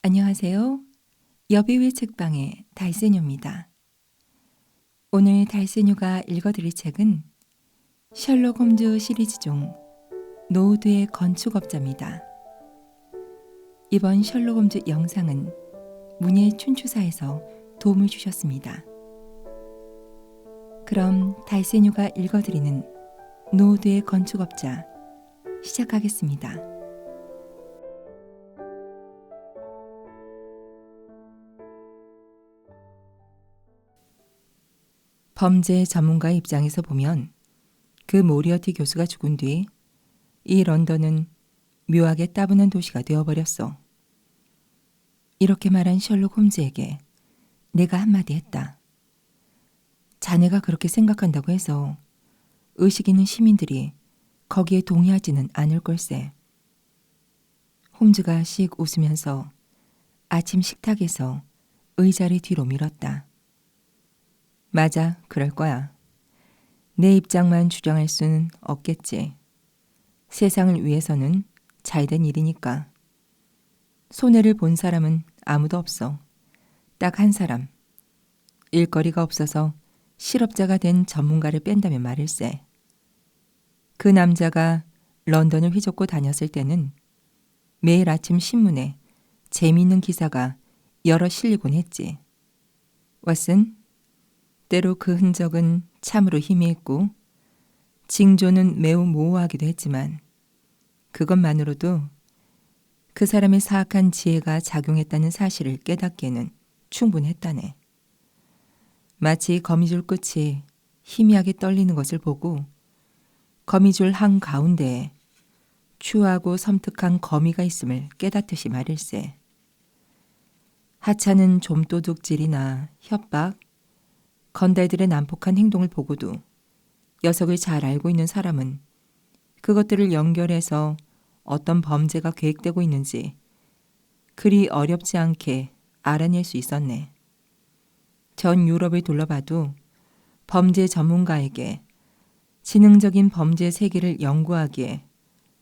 안녕하세요. 여비의 책방의 달세뇨입니다. 오늘 달세뇨가 읽어드릴 책은 셜록 홈즈 시리즈 중 노드의 건축업자입니다. 이번 셜록 홈즈 영상은 문예 춘추사에서 도움을 주셨습니다. 그럼 달세뇨가 읽어드리는 노드의 건축업자 시작하겠습니다. 범죄 전문가의 입장에서 보면 그 모리어티 교수가 죽은 뒤 이 런던은 묘하게 따분한 도시가 되어버렸어. 이렇게 말한 셜록 홈즈에게 내가 한마디 했다. 자네가 그렇게 생각한다고 해서 의식 있는 시민들이 거기에 동의하지는 않을 걸세. 홈즈가 씩 웃으면서 아침 식탁에서 의자를 뒤로 밀었다. 맞아, 그럴 거야. 내 입장만 주장할 수는 없겠지. 세상을 위해서는 잘된 일이니까. 손해를 본 사람은 아무도 없어. 딱 한 사람. 일거리가 없어서 실업자가 된 전문가를 뺀다면 말일세. 그 남자가 런던을 휘젓고 다녔을 때는 매일 아침 신문에 재미있는 기사가 여러 실리곤 했지. 왓슨, 때로 그 흔적은 참으로 희미했고 징조는 매우 모호하기도 했지만 그것만으로도 그 사람의 사악한 지혜가 작용했다는 사실을 깨닫기에는 충분했다네. 마치 거미줄 끝이 희미하게 떨리는 것을 보고 거미줄 한가운데에 추하고 섬뜩한 거미가 있음을 깨닫듯이 말일세. 하찮은 좀도둑질이나 협박, 건달들의 난폭한 행동을 보고도 녀석을 잘 알고 있는 사람은 그것들을 연결해서 어떤 범죄가 계획되고 있는지 그리 어렵지 않게 알아낼 수 있었네. 전 유럽을 둘러봐도 범죄 전문가에게 지능적인 범죄 세계를 연구하기에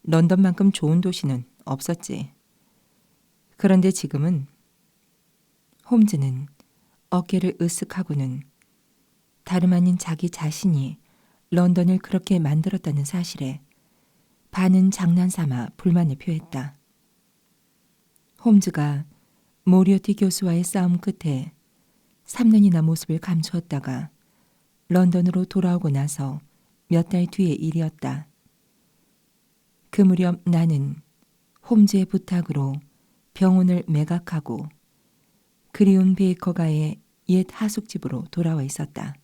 런던만큼 좋은 도시는 없었지. 그런데 지금은 홈즈는 어깨를 으쓱하고는 다름 아닌 자기 자신이 런던을 그렇게 만들었다는 사실에 반은 장난삼아 불만을 표했다. 홈즈가 모리어티 교수와의 싸움 끝에 3년이나 모습을 감추었다가 런던으로 돌아오고 나서 몇 달 뒤의 일이었다. 그 무렵 나는 홈즈의 부탁으로 병원을 매각하고 그리운 베이커가의 옛 하숙집으로 돌아와 있었다.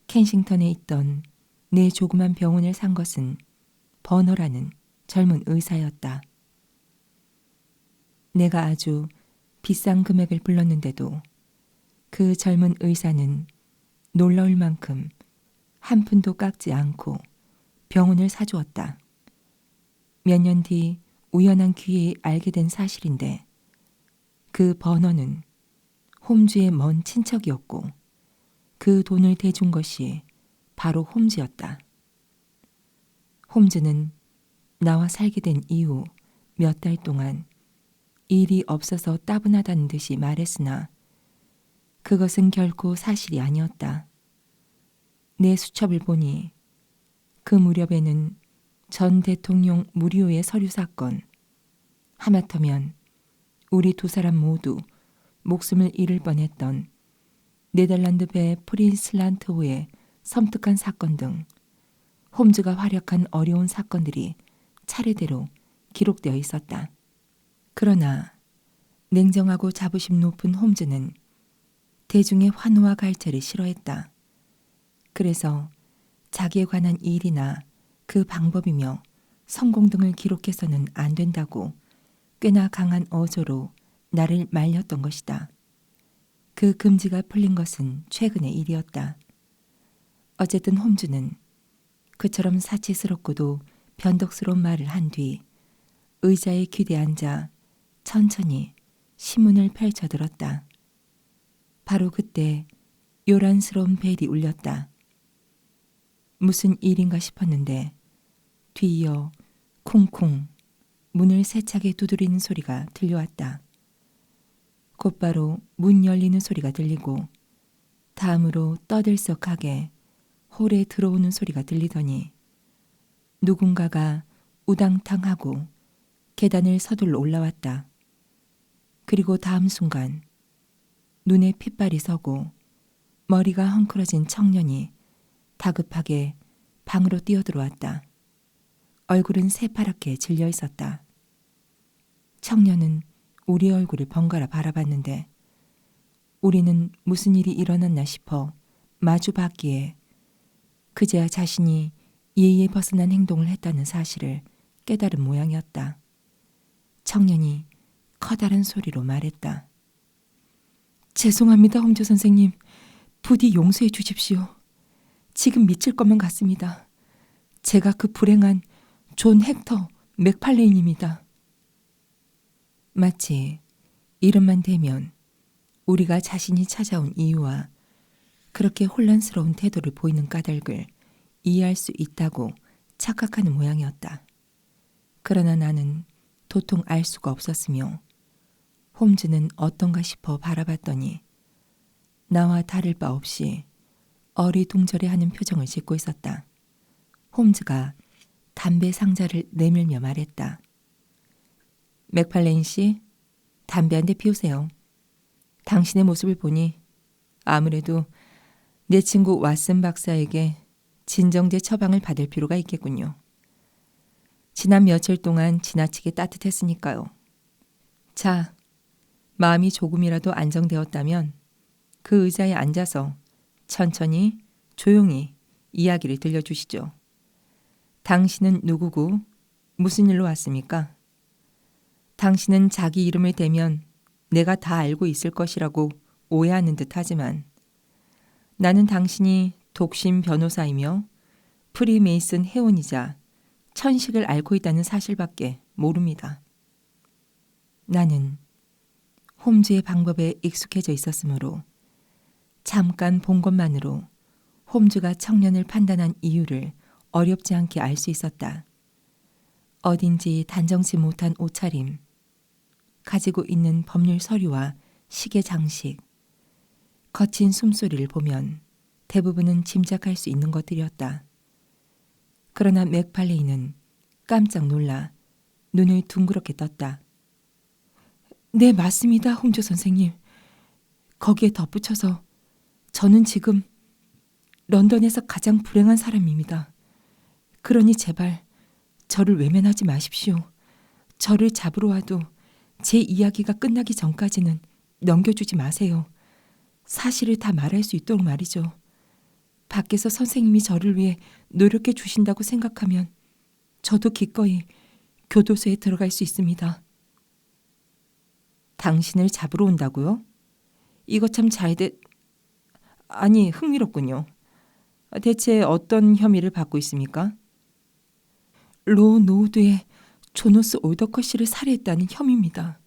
켄싱턴에 있던 내 조그만 병원을 산 것은 버너라는 젊은 의사였다. 내가 아주 비싼 금액을 불렀는데도 그 젊은 의사는 놀라울 만큼 한 푼도 깎지 않고 병원을 사주었다. 몇 년 뒤 우연한 기회에 알게 된 사실인데 그 버너는 홈즈의 먼 친척이었고 그 돈을 대준 것이 바로 홈즈였다. 홈즈는 나와 살게 된 이후 몇 달 동안 일이 없어서 따분하다는 듯이 말했으나 그것은 결코 사실이 아니었다. 내 수첩을 보니 그 무렵에는 전 대통령 무리오의 서류 사건, 하마터면 우리 두 사람 모두 목숨을 잃을 뻔했던 네덜란드 배 프린슬란트호의 섬뜩한 사건 등 홈즈가 활약한 어려운 사건들이 차례대로 기록되어 있었다. 그러나 냉정하고 자부심 높은 홈즈는 대중의 환호와 갈채를 싫어했다. 그래서 자기에 관한 일이나 그 방법이며 성공 등을 기록해서는 안 된다고 꽤나 강한 어조로 나를 말렸던 것이다. 그 금지가 풀린 것은 최근의 일이었다. 어쨌든 홈즈는 그처럼 사치스럽고도 변덕스러운 말을 한 뒤 의자에 기대 앉아 천천히 신문을 펼쳐들었다. 바로 그때 요란스러운 벨이 울렸다. 무슨 일인가 싶었는데 뒤이어 쿵쿵 문을 세차게 두드리는 소리가 들려왔다. 곧바로 문 열리는 소리가 들리고 다음으로 떠들썩하게 홀에 들어오는 소리가 들리더니 누군가가 우당탕하고 계단을 서둘러 올라왔다. 그리고 다음 순간 눈에 핏발이 서고 머리가 헝클어진 청년이 다급하게 방으로 뛰어들어왔다. 얼굴은 새파랗게 질려 있었다. 청년은 우리 얼굴을 번갈아 바라봤는데 우리는 무슨 일이 일어났나 싶어 마주 봤기에 그제야 자신이 예의에 벗어난 행동을 했다는 사실을 깨달은 모양이었다. 청년이 커다란 소리로 말했다. 죄송합니다, 홈즈 선생님. 부디 용서해 주십시오. 지금 미칠 것만 같습니다. 제가 그 불행한 존 헥터 맥팔레인입니다. 마치 이름만 대면 우리가 자신이 찾아온 이유와 그렇게 혼란스러운 태도를 보이는 까닭을 이해할 수 있다고 착각하는 모양이었다. 그러나 나는 도통 알 수가 없었으며 홈즈는 어떤가 싶어 바라봤더니 나와 다를 바 없이 어리둥절해하는 표정을 짓고 있었다. 홈즈가 담배 상자를 내밀며 말했다. 맥팔레인 씨, 담배 한 대 피우세요. 당신의 모습을 보니 아무래도 내 친구 왓슨 박사에게 진정제 처방을 받을 필요가 있겠군요. 지난 며칠 동안 지나치게 따뜻했으니까요. 자, 마음이 조금이라도 안정되었다면 그 의자에 앉아서 천천히 조용히 이야기를 들려주시죠. 당신은 누구고 무슨 일로 왔습니까? 당신은 자기 이름을 대면 내가 다 알고 있을 것이라고 오해하는 듯 하지만 나는 당신이 독심 변호사이며 프리메이슨 회원이자 천식을 앓고 있다는 사실밖에 모릅니다. 나는 홈즈의 방법에 익숙해져 있었으므로 잠깐 본 것만으로 홈즈가 청년을 판단한 이유를 어렵지 않게 알 수 있었다. 어딘지 단정치 못한 옷차림, 가지고 있는 법률 서류와 시계 장식, 거친 숨소리를 보면 대부분은 짐작할 수 있는 것들이었다. 그러나 맥팔레이는 깜짝 놀라 눈을 둥그렇게 떴다. 네, 맞습니다, 홈즈 선생님. 거기에 덧붙여서 저는 지금 런던에서 가장 불행한 사람입니다. 그러니 제발 저를 외면하지 마십시오. 저를 잡으러 와도 제 이야기가 끝나기 전까지는 넘겨주지 마세요. 사실을 다 말할 수 있도록 말이죠. 밖에서 선생님이 저를 위해 노력해 주신다고 생각하면 저도 기꺼이 교도소에 들어갈 수 있습니다. 당신을 잡으러 온다고요? 이거 참 아니, 흥미롭군요. 대체 어떤 혐의를 받고 있습니까? 로 노우드의 조노스 올더컷 씨를 살해했다는 혐의입니다.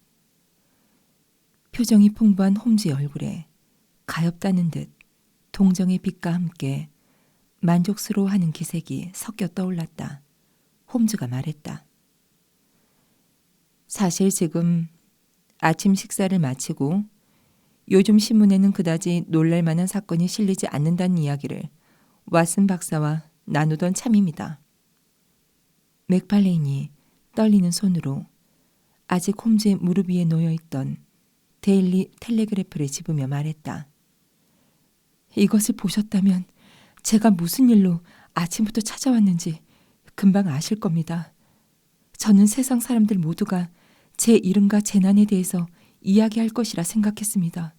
표정이 풍부한 홈즈의 얼굴에 가엾다는 듯 동정의 빛과 함께 만족스러워하는 기색이 섞여 떠올랐다. 홈즈가 말했다. 사실 지금 아침 식사를 마치고 요즘 신문에는 그다지 놀랄만한 사건이 실리지 않는다는 이야기를 왓슨 박사와 나누던 참입니다. 맥팔레인이 떨리는 손으로 아직 홈즈의 무릎 위에 놓여있던 데일리 텔레그래프를 집으며 말했다. 이것을 보셨다면 제가 무슨 일로 아침부터 찾아왔는지 금방 아실 겁니다. 저는 세상 사람들 모두가 제 이름과 재난에 대해서 이야기할 것이라 생각했습니다.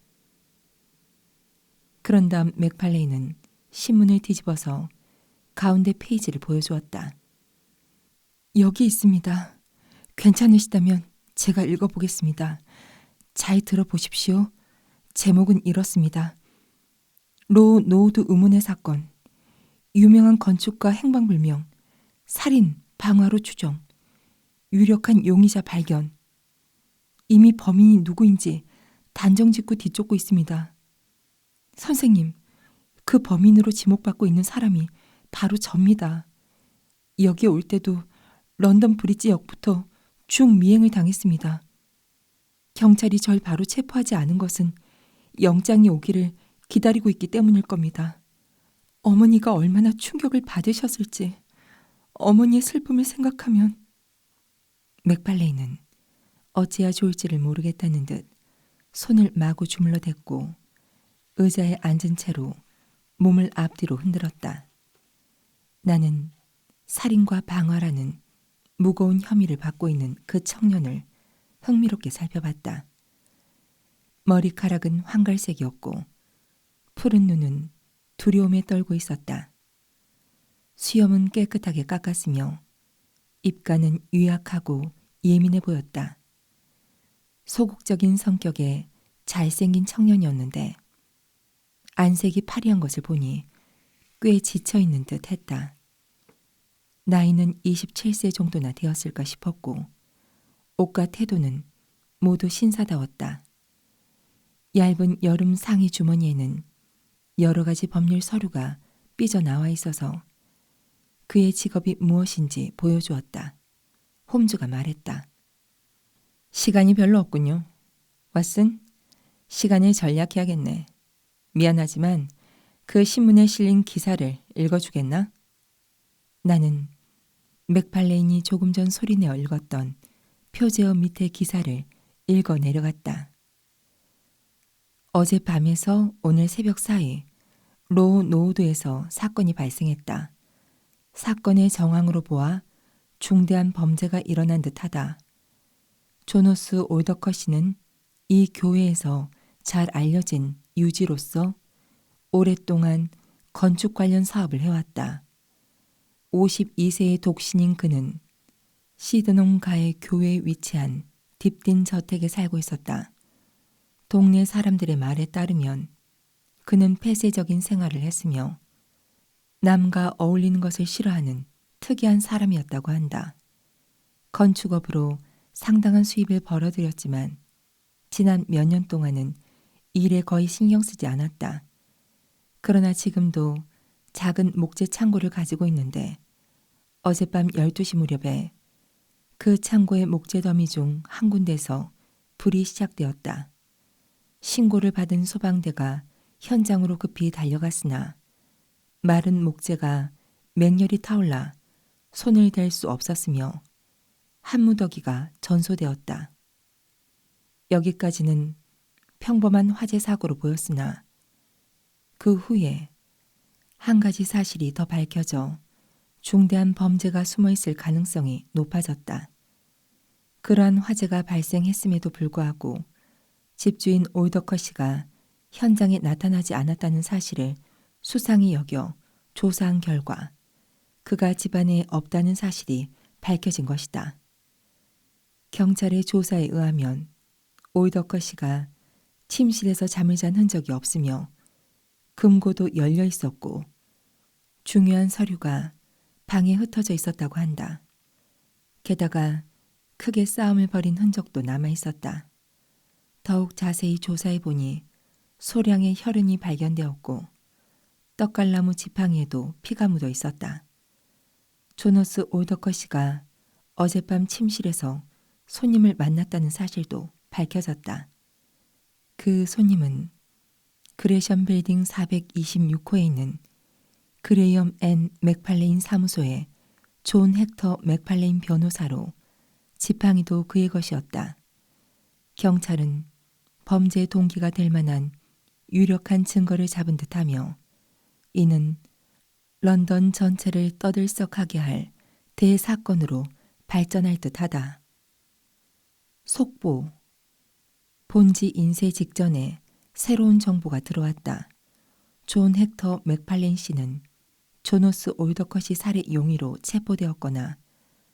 그런 다음 맥팔레인은 신문을 뒤집어서 가운데 페이지를 보여주었다. 여기 있습니다. 괜찮으시다면 제가 읽어보겠습니다. 잘 들어보십시오. 제목은 이렇습니다. 로 노우드 의문의 사건, 유명한 건축가 행방불명, 살인, 방화로 추정, 유력한 용의자 발견. 이미 범인이 누구인지 단정짓고 뒤쫓고 있습니다. 선생님, 그 범인으로 지목받고 있는 사람이 바로 접니다. 여기에 올 때도 런던 브리지 역부터 중미행을 당했습니다. 경찰이 절 바로 체포하지 않은 것은 영장이 오기를 기다리고 있기 때문일 겁니다. 어머니가 얼마나 충격을 받으셨을지 어머니의 슬픔을 생각하면 맥팔레이는 어찌해야 좋을지를 모르겠다는 듯 손을 마구 주물러댔고 의자에 앉은 채로 몸을 앞뒤로 흔들었다. 나는 살인과 방화라는 무거운 혐의를 받고 있는 그 청년을 흥미롭게 살펴봤다. 머리카락은 황갈색이었고 푸른 눈은 두려움에 떨고 있었다. 수염은 깨끗하게 깎았으며 입가는 유약하고 예민해 보였다. 소극적인 성격의 잘생긴 청년이었는데 안색이 파리한 것을 보니 꽤 지쳐있는 듯 했다. 나이는 27세 정도나 되었을까 싶었고 옷과 태도는 모두 신사다웠다. 얇은 여름 상의 주머니에는 여러 가지 법률 서류가 삐져나와 있어서 그의 직업이 무엇인지 보여주었다. 홈즈가 말했다. 시간이 별로 없군요. 왓슨, 시간을 전략해야겠네. 미안하지만 그 신문에 실린 기사를 읽어주겠나? 나는 맥팔레인이 조금 전 소리내어 읽었던 표제어 밑의 기사를 읽어 내려갔다. 어젯밤에서 오늘 새벽 사이 로 노우드에서 사건이 발생했다. 사건의 정황으로 보아 중대한 범죄가 일어난 듯하다. 조노스 올더커 씨는 이 교회에서 잘 알려진 유지로서 오랫동안 건축 관련 사업을 해왔다. 52세의 독신인 그는 시드농가의 교회에 위치한 딥딘 저택에 살고 있었다. 동네 사람들의 말에 따르면 그는 폐쇄적인 생활을 했으며 남과 어울리는 것을 싫어하는 특이한 사람이었다고 한다. 건축업으로 상당한 수입을 벌어들였지만 지난 몇 년 동안은 일에 거의 신경 쓰지 않았다. 그러나 지금도 작은 목재 창고를 가지고 있는데 어젯밤 12시 무렵에 그 창고의 목재 더미 중 한 군데서 불이 시작되었다. 신고를 받은 소방대가 현장으로 급히 달려갔으나 마른 목재가 맹렬히 타올라 손을 댈 수 없었으며 한 무더기가 전소되었다. 여기까지는 평범한 화재 사고로 보였으나 그 후에 한 가지 사실이 더 밝혀져 중대한 범죄가 숨어 있을 가능성이 높아졌다. 그러한 화재가 발생했음에도 불구하고 집주인 올더커 씨가 현장에 나타나지 않았다는 사실을 수상히 여겨 조사한 결과 그가 집안에 없다는 사실이 밝혀진 것이다. 경찰의 조사에 의하면 올더커 씨가 침실에서 잠을 잔 흔적이 없으며 금고도 열려 있었고 중요한 서류가 방에 흩어져 있었다고 한다. 게다가 크게 싸움을 벌인 흔적도 남아 있었다. 더욱 자세히 조사해 보니 소량의 혈흔이 발견되었고 떡갈나무 지팡이에도 피가 묻어 있었다. 조너스 올더커 씨가 어젯밤 침실에서 손님을 만났다는 사실도 밝혀졌다. 그 손님은 그레션 빌딩 426호에 있는 그레이엄 앤 맥팔레인 사무소의 존 헥터 맥팔레인 변호사로 지팡이도 그의 것이었다. 경찰은 범죄 동기가 될 만한 유력한 증거를 잡은 듯하며 이는 런던 전체를 떠들썩하게 할 대사건으로 발전할 듯하다. 속보. 본지 인쇄 직전에 새로운 정보가 들어왔다. 존 헥터 맥팔레인 씨는 조노스 올더컷이 살해 용의로 체포되었거나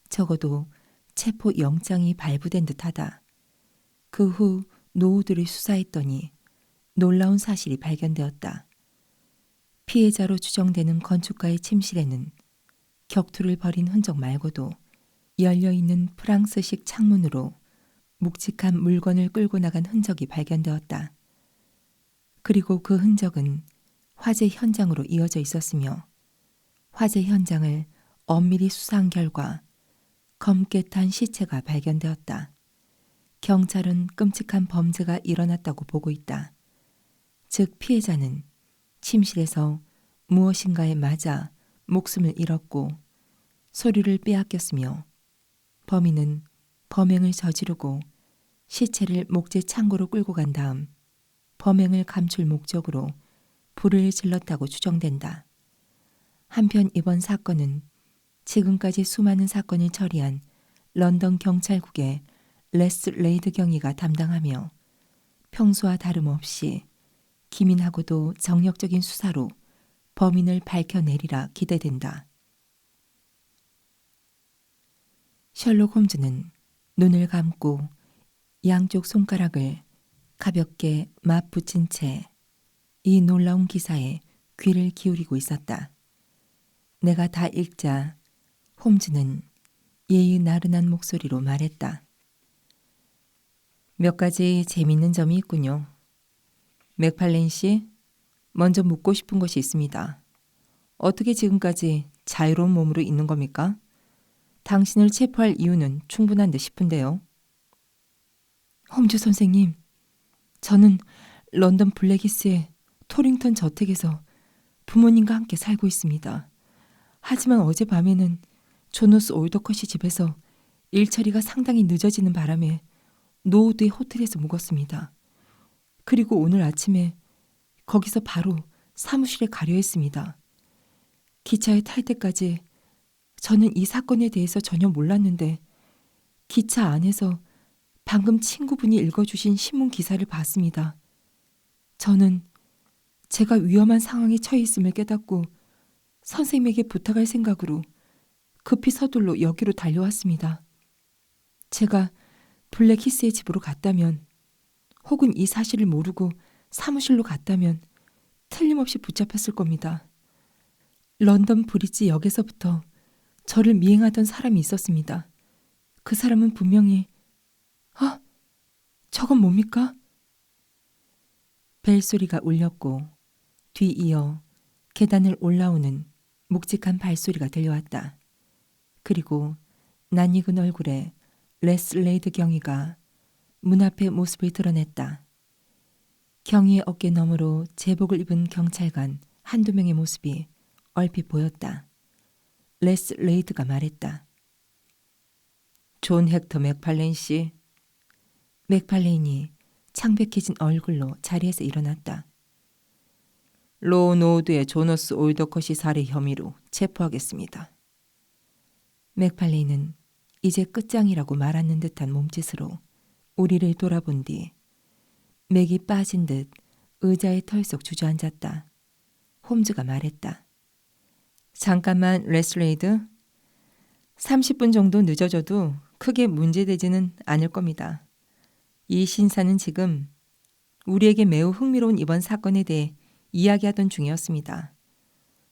적어도 체포 영장이 발부된 듯하다. 그 후 노우들이 수사했더니 놀라운 사실이 발견되었다. 피해자로 추정되는 건축가의 침실에는 격투를 벌인 흔적 말고도 열려있는 프랑스식 창문으로 묵직한 물건을 끌고 나간 흔적이 발견되었다. 그리고 그 흔적은 화재 현장으로 이어져 있었으며 화재 현장을 엄밀히 수사한 결과 검게 탄 시체가 발견되었다. 경찰은 끔찍한 범죄가 일어났다고 보고 있다. 즉 피해자는 침실에서 무엇인가에 맞아 목숨을 잃었고 소리를 빼앗겼으며 범인은 범행을 저지르고 시체를 목재 창고로 끌고 간 다음 범행을 감출 목적으로 불을 질렀다고 추정된다. 한편 이번 사건은 지금까지 수많은 사건을 처리한 런던 경찰국의 레스 레이드 경위가 담당하며 평소와 다름없이 기민하고도 정력적인 수사로 범인을 밝혀내리라 기대된다. 셜록 홈즈는 눈을 감고 양쪽 손가락을 가볍게 맞붙인 채 이 놀라운 기사에 귀를 기울이고 있었다. 내가 다 읽자 홈즈는 예의 나른한 목소리로 말했다. 몇 가지 재미있는 점이 있군요. 맥팔레인 씨, 먼저 묻고 싶은 것이 있습니다. 어떻게 지금까지 자유로운 몸으로 있는 겁니까? 당신을 체포할 이유는 충분한 듯 싶은데요. 홈즈 선생님, 저는 런던 블랙히스의 토링턴 저택에서 부모님과 함께 살고 있습니다. 하지만 어젯밤에는 조너스 올더컷이 집에서 일처리가 상당히 늦어지는 바람에 노우드의 호텔에서 묵었습니다. 그리고 오늘 아침에 거기서 바로 사무실에 가려 했습니다. 기차에 탈 때까지 저는 이 사건에 대해서 전혀 몰랐는데 기차 안에서 방금 친구분이 읽어주신 신문 기사를 봤습니다. 저는 제가 위험한 상황에 처해 있음을 깨닫고 선생님에게 부탁할 생각으로 급히 서둘러 여기로 달려왔습니다. 제가 블랙히스의 집으로 갔다면 혹은 이 사실을 모르고 사무실로 갔다면 틀림없이 붙잡혔을 겁니다. 런던 브리지 역에서부터 저를 미행하던 사람이 있었습니다. 그 사람은 분명히 저건 뭡니까? 벨소리가 울렸고 뒤이어 계단을 올라오는 묵직한 발소리가 들려왔다. 그리고 낯익은 얼굴에 레슬레이드 경위가 문 앞에 모습을 드러냈다. 경위의 어깨 너머로 제복을 입은 경찰관 한두 명의 모습이 얼핏 보였다. 레슬레이드가 말했다. 존 헥터 맥팔레인 씨. 맥팔레인이 창백해진 얼굴로 자리에서 일어났다. 로노드의 조너스 올더컷이 살해 혐의로 체포하겠습니다. 맥팔레인은 이제 끝장이라고 말하는 듯한 몸짓으로 우리를 돌아본 뒤 맥이 빠진 듯 의자에 털썩 주저앉았다. 홈즈가 말했다. 잠깐만 레슬레이드. 30분 정도 늦어져도 크게 문제되지는 않을 겁니다. 이 신사는 지금 우리에게 매우 흥미로운 이번 사건에 대해 이야기하던 중이었습니다.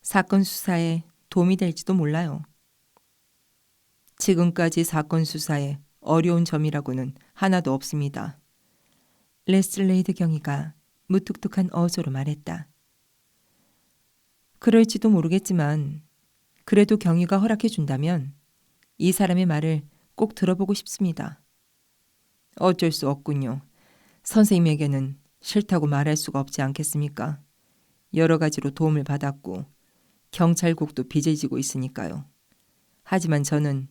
사건 수사에 도움이 될지도 몰라요. 지금까지 사건 수사에 어려운 점이라고는 하나도 없습니다. 레슬레이드 경위가 무뚝뚝한 어조로 말했다. 그럴지도 모르겠지만 그래도 경위가 허락해 준다면 이 사람의 말을 꼭 들어보고 싶습니다. 어쩔 수 없군요. 선생님에게는 싫다고 말할 수가 없지 않겠습니까? 여러 가지로 도움을 받았고 경찰국도 빚을 지고 있으니까요. 하지만 저는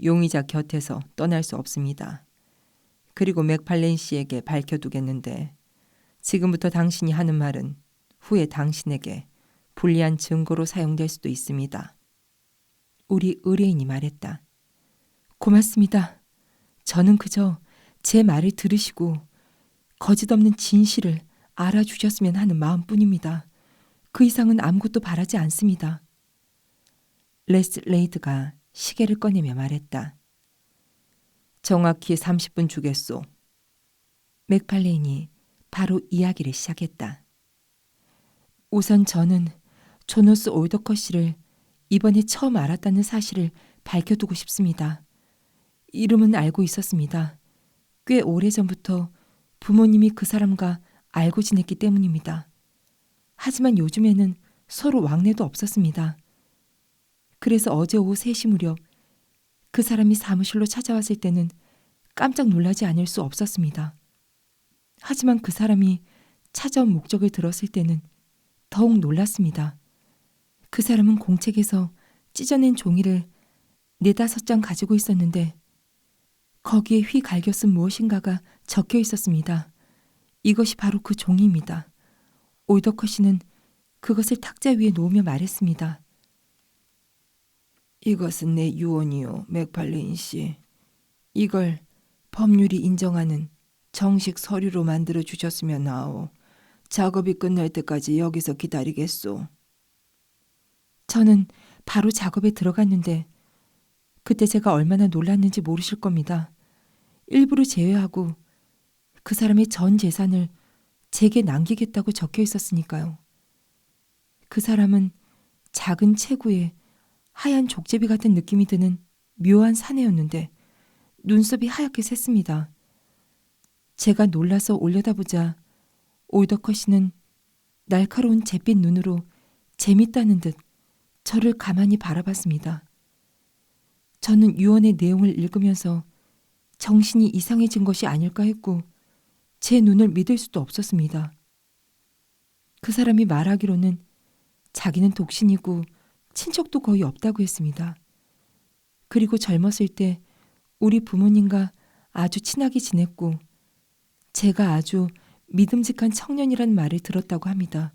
용의자 곁에서 떠날 수 없습니다. 그리고 맥팔레인 씨에게 밝혀두겠는데 지금부터 당신이 하는 말은 후에 당신에게 불리한 증거로 사용될 수도 있습니다. 우리 의뢰인이 말했다. 고맙습니다. 저는 그저 제 말을 들으시고 거짓없는 진실을 알아주셨으면 하는 마음뿐입니다. 그 이상은 아무것도 바라지 않습니다. 레슬레이드가 시계를 꺼내며 말했다. 정확히 30분 주겠소. 맥팔레인이 바로 이야기를 시작했다. 우선 저는 조너스 올더컷 씨를 이번에 처음 알았다는 사실을 밝혀두고 싶습니다. 이름은 알고 있었습니다. 꽤 오래전부터 부모님이 그 사람과 알고 지냈기 때문입니다. 하지만 요즘에는 서로 왕래도 없었습니다. 그래서 어제 오후 3시 무렵 그 사람이 사무실로 찾아왔을 때는 깜짝 놀라지 않을 수 없었습니다. 하지만 그 사람이 찾아온 목적을 들었을 때는 더욱 놀랐습니다. 그 사람은 공책에서 찢어낸 종이를 4-5장 가지고 있었는데 거기에 휘갈겨 쓴 무엇인가가 적혀 있었습니다. 이것이 바로 그 종이입니다. 올더커 씨는 그것을 탁자 위에 놓으며 말했습니다. 이것은 내 유언이요, 맥팔레인 씨. 이걸 법률이 인정하는 정식 서류로 만들어 주셨으면 하오. 작업이 끝날 때까지 여기서 기다리겠소. 저는 바로 작업에 들어갔는데 그때 제가 얼마나 놀랐는지 모르실 겁니다. 일부를 제외하고 그 사람의 전 재산을 제게 남기겠다고 적혀 있었으니까요. 그 사람은 작은 체구에 하얀 족제비 같은 느낌이 드는 묘한 사내였는데 눈썹이 하얗게 샜습니다. 제가 놀라서 올려다보자 올더커 씨는 날카로운 잿빛 눈으로 재밌다는 듯 저를 가만히 바라봤습니다. 저는 유언의 내용을 읽으면서 정신이 이상해진 것이 아닐까 했고 제 눈을 믿을 수도 없었습니다. 그 사람이 말하기로는 자기는 독신이고 친척도 거의 없다고 했습니다. 그리고 젊었을 때 우리 부모님과 아주 친하게 지냈고 제가 아주 믿음직한 청년이란 말을 들었다고 합니다.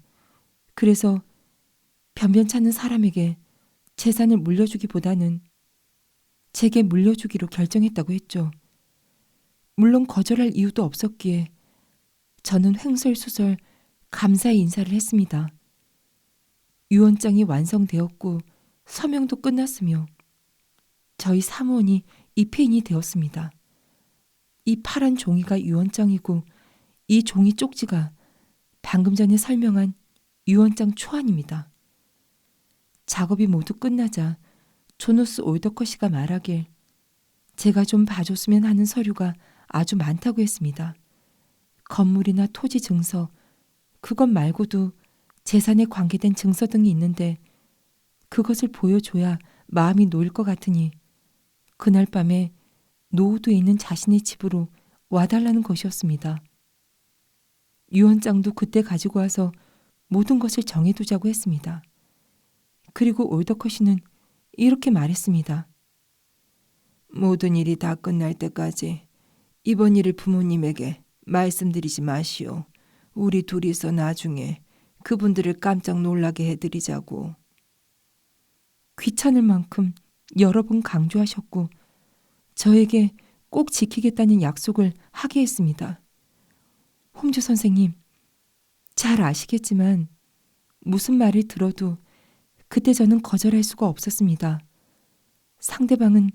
그래서 변변찮은 사람에게 재산을 물려주기보다는 제게 물려주기로 결정했다고 했죠. 물론 거절할 이유도 없었기에 저는 횡설수설 감사의 인사를 했습니다. 유언장이 완성되었고 서명도 끝났으며 저희 사무원이 입회인이 되었습니다. 이 파란 종이가 유언장이고 이 종이 쪽지가 방금 전에 설명한 유언장 초안입니다. 작업이 모두 끝나자 조노스 올더커 씨가 말하길 제가 좀 봐줬으면 하는 서류가 아주 많다고 했습니다. 건물이나 토지 증서, 그것 말고도 재산에 관계된 증서 등이 있는데 그것을 보여줘야 마음이 놓일 것 같으니 그날 밤에 노후도에 있는 자신의 집으로 와달라는 것이었습니다. 유언장도 그때 가지고 와서 모든 것을 정해두자고 했습니다. 그리고 올더커 씨는 이렇게 말했습니다. 모든 일이 다 끝날 때까지 이번 일을 부모님에게 말씀드리지 마시오. 우리 둘이서 나중에 그분들을 깜짝 놀라게 해드리자고. 귀찮을 만큼 여러 번 강조하셨고 저에게 꼭 지키겠다는 약속을 하게 했습니다. 홈즈 선생님, 잘 아시겠지만 무슨 말을 들어도 그때 저는 거절할 수가 없었습니다. 상대방은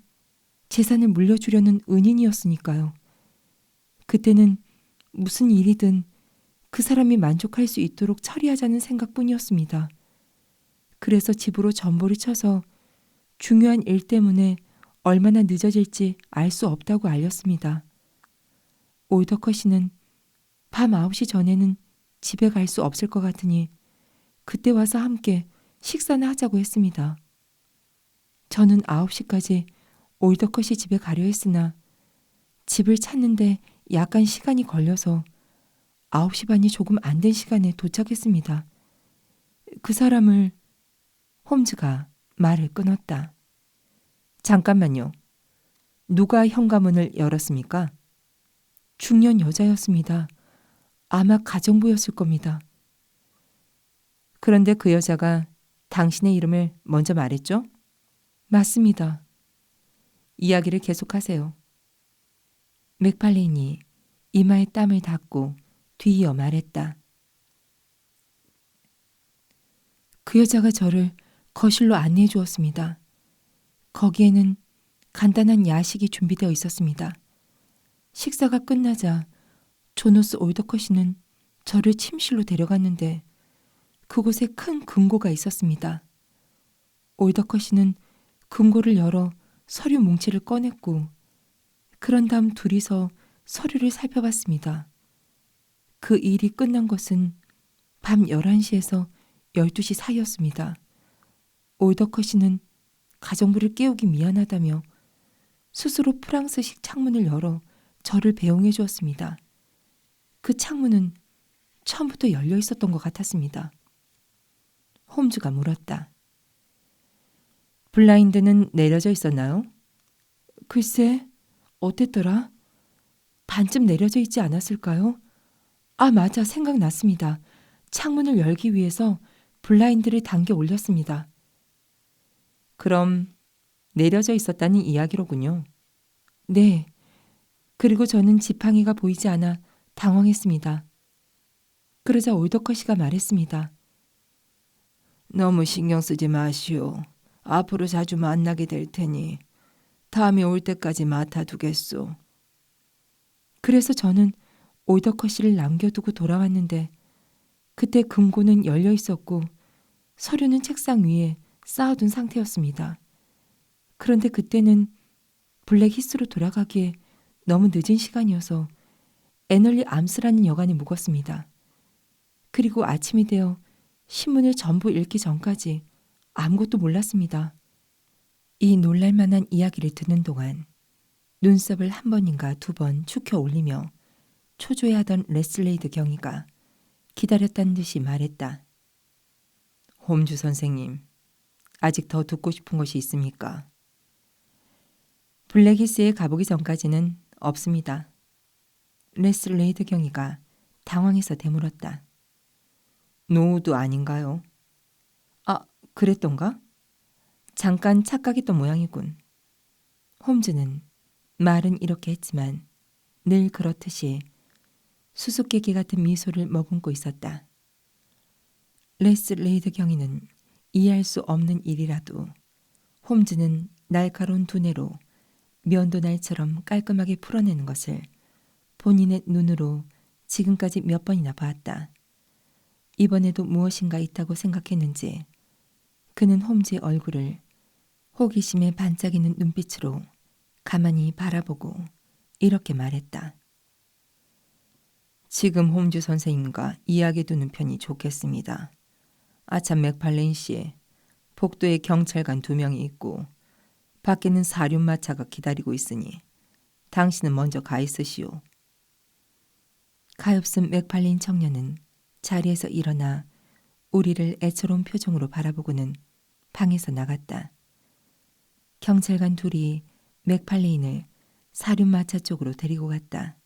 재산을 물려주려는 은인이었으니까요. 그때는 무슨 일이든 그 사람이 만족할 수 있도록 처리하자는 생각뿐이었습니다. 그래서 집으로 전보를 쳐서 중요한 일 때문에 얼마나 늦어질지 알 수 없다고 알렸습니다. 올더커 씨는 밤 9시 전에는 집에 갈 수 없을 것 같으니 그때 와서 함께 식사나 하자고 했습니다. 저는 9시까지 올더커 씨 집에 가려 했으나 집을 찾는데 약간 시간이 걸려서 9시 반이 조금 안 된 시간에 도착했습니다. 그 사람을 홈즈가 말을 끊었다. 잠깐만요. 누가 현관문을 열었습니까? 중년 여자였습니다. 아마 가정부였을 겁니다. 그런데 그 여자가 당신의 이름을 먼저 말했죠? 맞습니다. 이야기를 계속하세요. 맥팔레인이 이마에 땀을 닦고 뒤이어 말했다. 그 여자가 저를 거실로 안내해 주었습니다. 거기에는 간단한 야식이 준비되어 있었습니다. 식사가 끝나자 조노스 올더커 씨는 저를 침실로 데려갔는데 그곳에 큰 금고가 있었습니다. 올더커 씨는 금고를 열어 서류 뭉치를 꺼냈고 그런 다음 둘이서 서류를 살펴봤습니다. 그 일이 끝난 것은 밤 11시에서 12시 사이였습니다. 올더커 씨는 가정부를 깨우기 미안하다며 스스로 프랑스식 창문을 열어 저를 배웅해 주었습니다. 그 창문은 처음부터 열려 있었던 것 같았습니다. 홈즈가 물었다. 블라인드는 내려져 있었나요? 글쎄, 어땠더라? 반쯤 내려져 있지 않았을까요? 아, 맞아. 생각났습니다. 창문을 열기 위해서 블라인드를 당겨 올렸습니다. 그럼 내려져 있었다는 이야기로군요. 네. 그리고 저는 지팡이가 보이지 않아 당황했습니다. 그러자 올더컷이가 말했습니다. 너무 신경 쓰지 마시오. 앞으로 자주 만나게 될 테니 다음에 올 때까지 맡아두겠소. 그래서 저는 올더컷이를 남겨두고 돌아왔는데 그때 금고는 열려 있었고 서류는 책상 위에 쌓아둔 상태였습니다. 그런데 그때는 블랙 히스로 돌아가기에 너무 늦은 시간이어서 애널리 암스라는 여관에 묵었습니다. 그리고 아침이 되어 신문을 전부 읽기 전까지 아무것도 몰랐습니다. 이 놀랄만한 이야기를 듣는 동안 눈썹을 한 번인가 두 번 축혀 올리며 초조해하던 레슬레이드 경위가 기다렸다는 듯이 말했다. 홈즈 선생님, 아직 더 듣고 싶은 것이 있습니까? 블랙히스에 가보기 전까지는 없습니다. 레슬레이드 경위가 당황해서 되물었다. 노우도 아닌가요? 아, 그랬던가? 잠깐 착각했던 모양이군. 홈즈는 말은 이렇게 했지만 늘 그렇듯이 수수께끼 같은 미소를 머금고 있었다. 레슬레이드 경위는 이해할 수 없는 일이라도 홈즈는 날카로운 두뇌로 면도날처럼 깔끔하게 풀어내는 것을 본인의 눈으로 지금까지 몇 번이나 보았다. 이번에도 무엇인가 있다고 생각했는지 그는 홈즈의 얼굴을 호기심에 반짝이는 눈빛으로 가만히 바라보고 이렇게 말했다. 지금 홈즈 선생님과 이야기 두는 편이 좋겠습니다. 아참 맥팔레인 씨에 복도에 경찰관 2명이 있고 밖에는 사륜마차가 기다리고 있으니 당신은 먼저 가 있으시오. 가엾은 맥팔레인 청년은 자리에서 일어나 우리를 애처로운 표정으로 바라보고는 방에서 나갔다. 경찰관 둘이 맥팔레인을 사륜마차 쪽으로 데리고 갔다.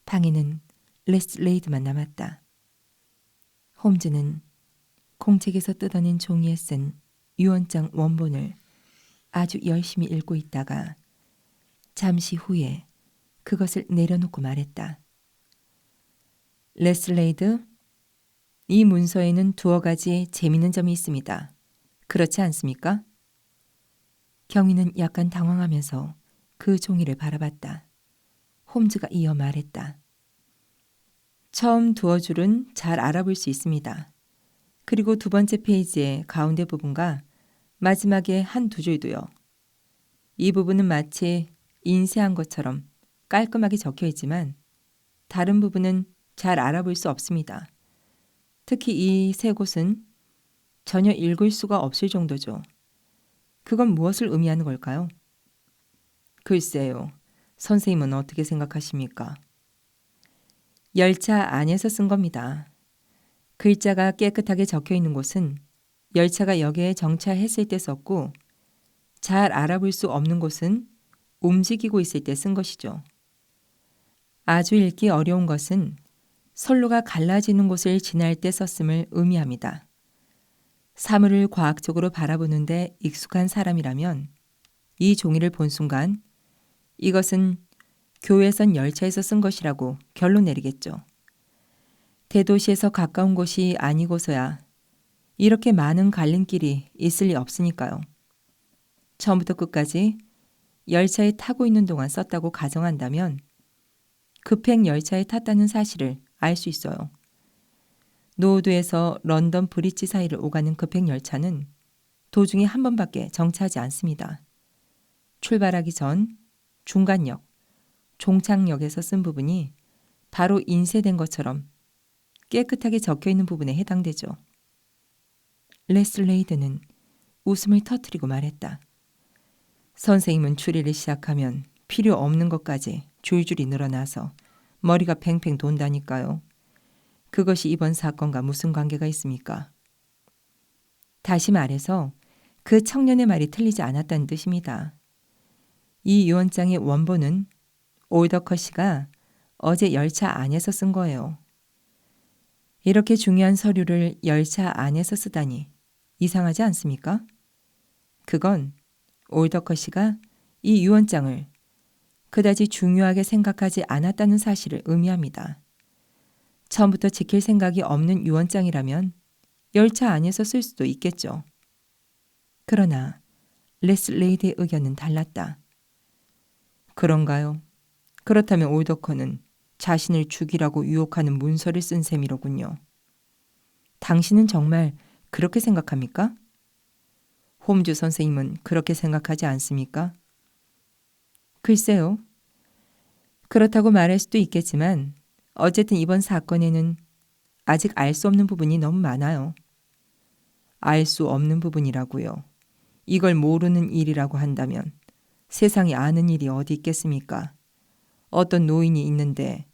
방에는 레슬레이드만 남았다. 홈즈는 공책에서 뜯어낸 종이에 쓴 유언장 원본을 아주 열심히 읽고 있다가 잠시 후에 그것을 내려놓고 말했다. 레슬레이드, 이 문서에는 2가지 재미있는 점이 있습니다. 그렇지 않습니까? 경위는 약간 당황하면서 그 종이를 바라봤다. 홈즈가 이어 말했다. 처음 2줄은 잘 알아볼 수 있습니다. 그리고 2번째 페이지의 가운데 부분과 마지막에 한 2줄도요. 이 부분은 마치 인쇄한 것처럼 깔끔하게 적혀 있지만 다른 부분은 잘 알아볼 수 없습니다. 특히 이 3곳은 전혀 읽을 수가 없을 정도죠. 그건 무엇을 의미하는 걸까요? 글쎄요. 선생님은 어떻게 생각하십니까? 열차 안에서 쓴 겁니다. 글자가 깨끗하게 적혀 있는 곳은 열차가 역에 정차했을 때 썼고 잘 알아볼 수 없는 곳은 움직이고 있을 때 쓴 것이죠. 아주 읽기 어려운 것은 선로가 갈라지는 곳을 지날 때 썼음을 의미합니다. 사물을 과학적으로 바라보는데 익숙한 사람이라면 이 종이를 본 순간 이것은 교외선 열차에서 쓴 것이라고 결론 내리겠죠. 대도시에서 가까운 곳이 아니고서야 이렇게 많은 갈림길이 있을 리 없으니까요. 처음부터 끝까지 열차에 타고 있는 동안 썼다고 가정한다면 급행 열차에 탔다는 사실을 알 수 있어요. 노우드에서 런던 브릿지 사이를 오가는 급행 열차는 도중에 한 번밖에 정차하지 않습니다. 출발하기 전 중간역, 종착역에서 쓴 부분이 바로 인쇄된 것처럼 깨끗하게 적혀 있는 부분에 해당되죠. 레슬레이드는 웃음을 터뜨리고 말했다. 선생님은 추리를 시작하면 필요 없는 것까지 줄줄이 늘어나서 머리가 팽팽 돈다니까요. 그것이 이번 사건과 무슨 관계가 있습니까? 다시 말해서 그 청년의 말이 틀리지 않았다는 뜻입니다. 이 유언장의 원본은 올더컷 씨가 어제 열차 안에서 쓴 거예요. 이렇게 중요한 서류를 열차 안에서 쓰다니 이상하지 않습니까? 그건 올더컷 씨가 이 유언장을 그다지 중요하게 생각하지 않았다는 사실을 의미합니다. 처음부터 지킬 생각이 없는 유언장이라면 열차 안에서 쓸 수도 있겠죠. 그러나 레슬레이드의 의견은 달랐다. 그런가요? 그렇다면 올더컷은 자신을 죽이라고 유혹하는 문서를 쓴 셈이로군요. 당신은 정말 그렇게 생각합니까? 홈즈 선생님은 그렇게 생각하지 않습니까? 글쎄요. 그렇다고 말할 수도 있겠지만 어쨌든 이번 사건에는 아직 알 수 없는 부분이 너무 많아요. 알 수 없는 부분이라고요. 이걸 모르는 일이라고 한다면 세상에 아는 일이 어디 있겠습니까? 어떤 노인이 있는데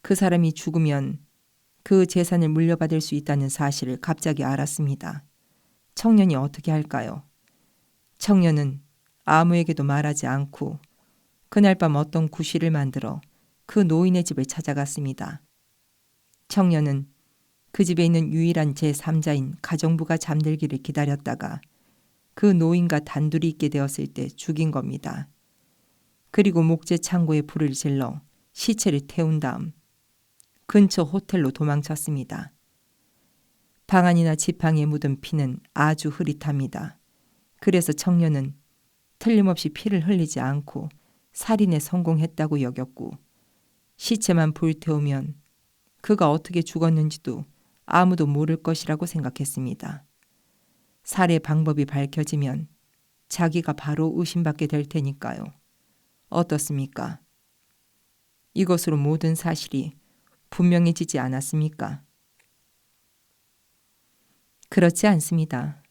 그 사람이 죽으면 그 재산을 물려받을 수 있다는 사실을 갑자기 알았습니다. 청년이 어떻게 할까요? 청년은 아무에게도 말하지 않고 그날 밤 어떤 구실을 만들어 그 노인의 집을 찾아갔습니다. 청년은 그 집에 있는 유일한 제3자인 가정부가 잠들기를 기다렸다가 그 노인과 단둘이 있게 되었을 때 죽인 겁니다. 그리고 목재 창고에 불을 질러 시체를 태운 다음 근처 호텔로 도망쳤습니다. 방 안이나 지팡이에 묻은 피는 아주 흐릿합니다. 그래서 청년은 틀림없이 피를 흘리지 않고 살인에 성공했다고 여겼고 시체만 불태우면 그가 어떻게 죽었는지도 아무도 모를 것이라고 생각했습니다. 살해 방법이 밝혀지면 자기가 바로 의심받게 될 테니까요. 어떻습니까? 이것으로 모든 사실이 분명해지지 않았습니까? 그렇지 않습니다.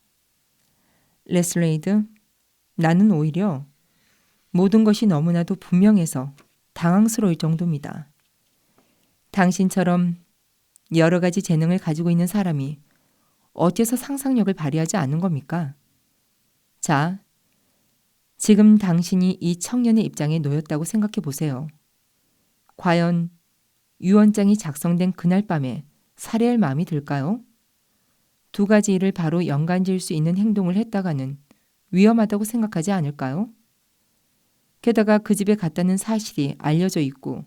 레슬레이드, 나는 오히려 모든 것이 너무나도 분명해서 당황스러울 정도입니다. 당신처럼 여러 가지 재능을 가지고 있는 사람이 어째서 상상력을 발휘하지 않는 겁니까? 자, 지금 당신이 이 청년의 입장에 놓였다고 생각해 보세요. 과연 유언장이 작성된 그날 밤에 살해할 마음이 들까요? 두 가지 일을 바로 연관지을 수 있는 행동을 했다가는 위험하다고 생각하지 않을까요? 게다가 그 집에 갔다는 사실이 알려져 있고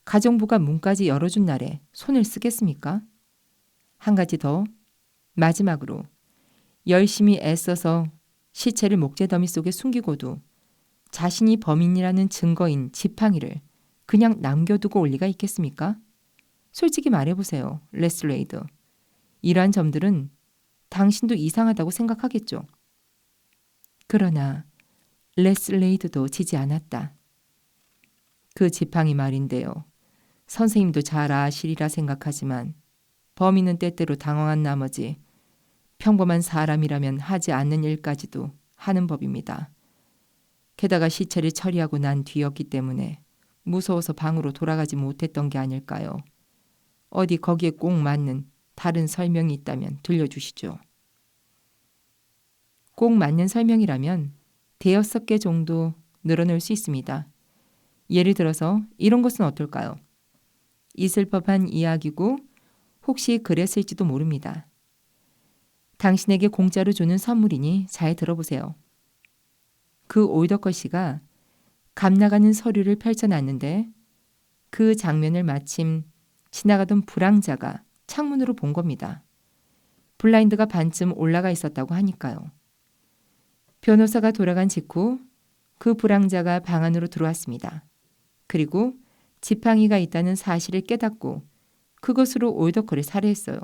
가정부가 문까지 열어준 날에 손을 쓰겠습니까? 한 가지 더, 마지막으로 열심히 애써서 시체를 목재더미 속에 숨기고도 자신이 범인이라는 증거인 지팡이를 그냥 남겨두고 올 리가 있겠습니까? 솔직히 말해보세요, 레슬레이드. 이러한 점들은 당신도 이상하다고 생각하겠죠. 그러나 레슬레이드도 지지 않았다. 그 지팡이 말인데요. 선생님도 잘 아시리라 생각하지만 범인은 때때로 당황한 나머지 평범한 사람이라면 하지 않는 일까지도 하는 법입니다. 게다가 시체를 처리하고 난 뒤였기 때문에 무서워서 방으로 돌아가지 못했던 게 아닐까요? 어디 거기에 꼭 맞는 다른 설명이 있다면 들려주시죠. 꼭 맞는 설명이라면 5-6개 정도 늘어놓을 수 있습니다. 예를 들어서 이런 것은 어떨까요? 있을 법한 이야기고 혹시 그랬을지도 모릅니다. 당신에게 공짜로 주는 선물이니 잘 들어보세요. 그 올더컷 씨가 감나가는 서류를 펼쳐놨는데 그 장면을 마침 지나가던 불황자가 창문으로 본 겁니다. 블라인드가 반쯤 올라가 있었다고 하니까요. 변호사가 돌아간 직후 그 불황자가 방 안으로 들어왔습니다. 그리고 지팡이가 있다는 사실을 깨닫고 그것으로 올더컷을 살해했어요.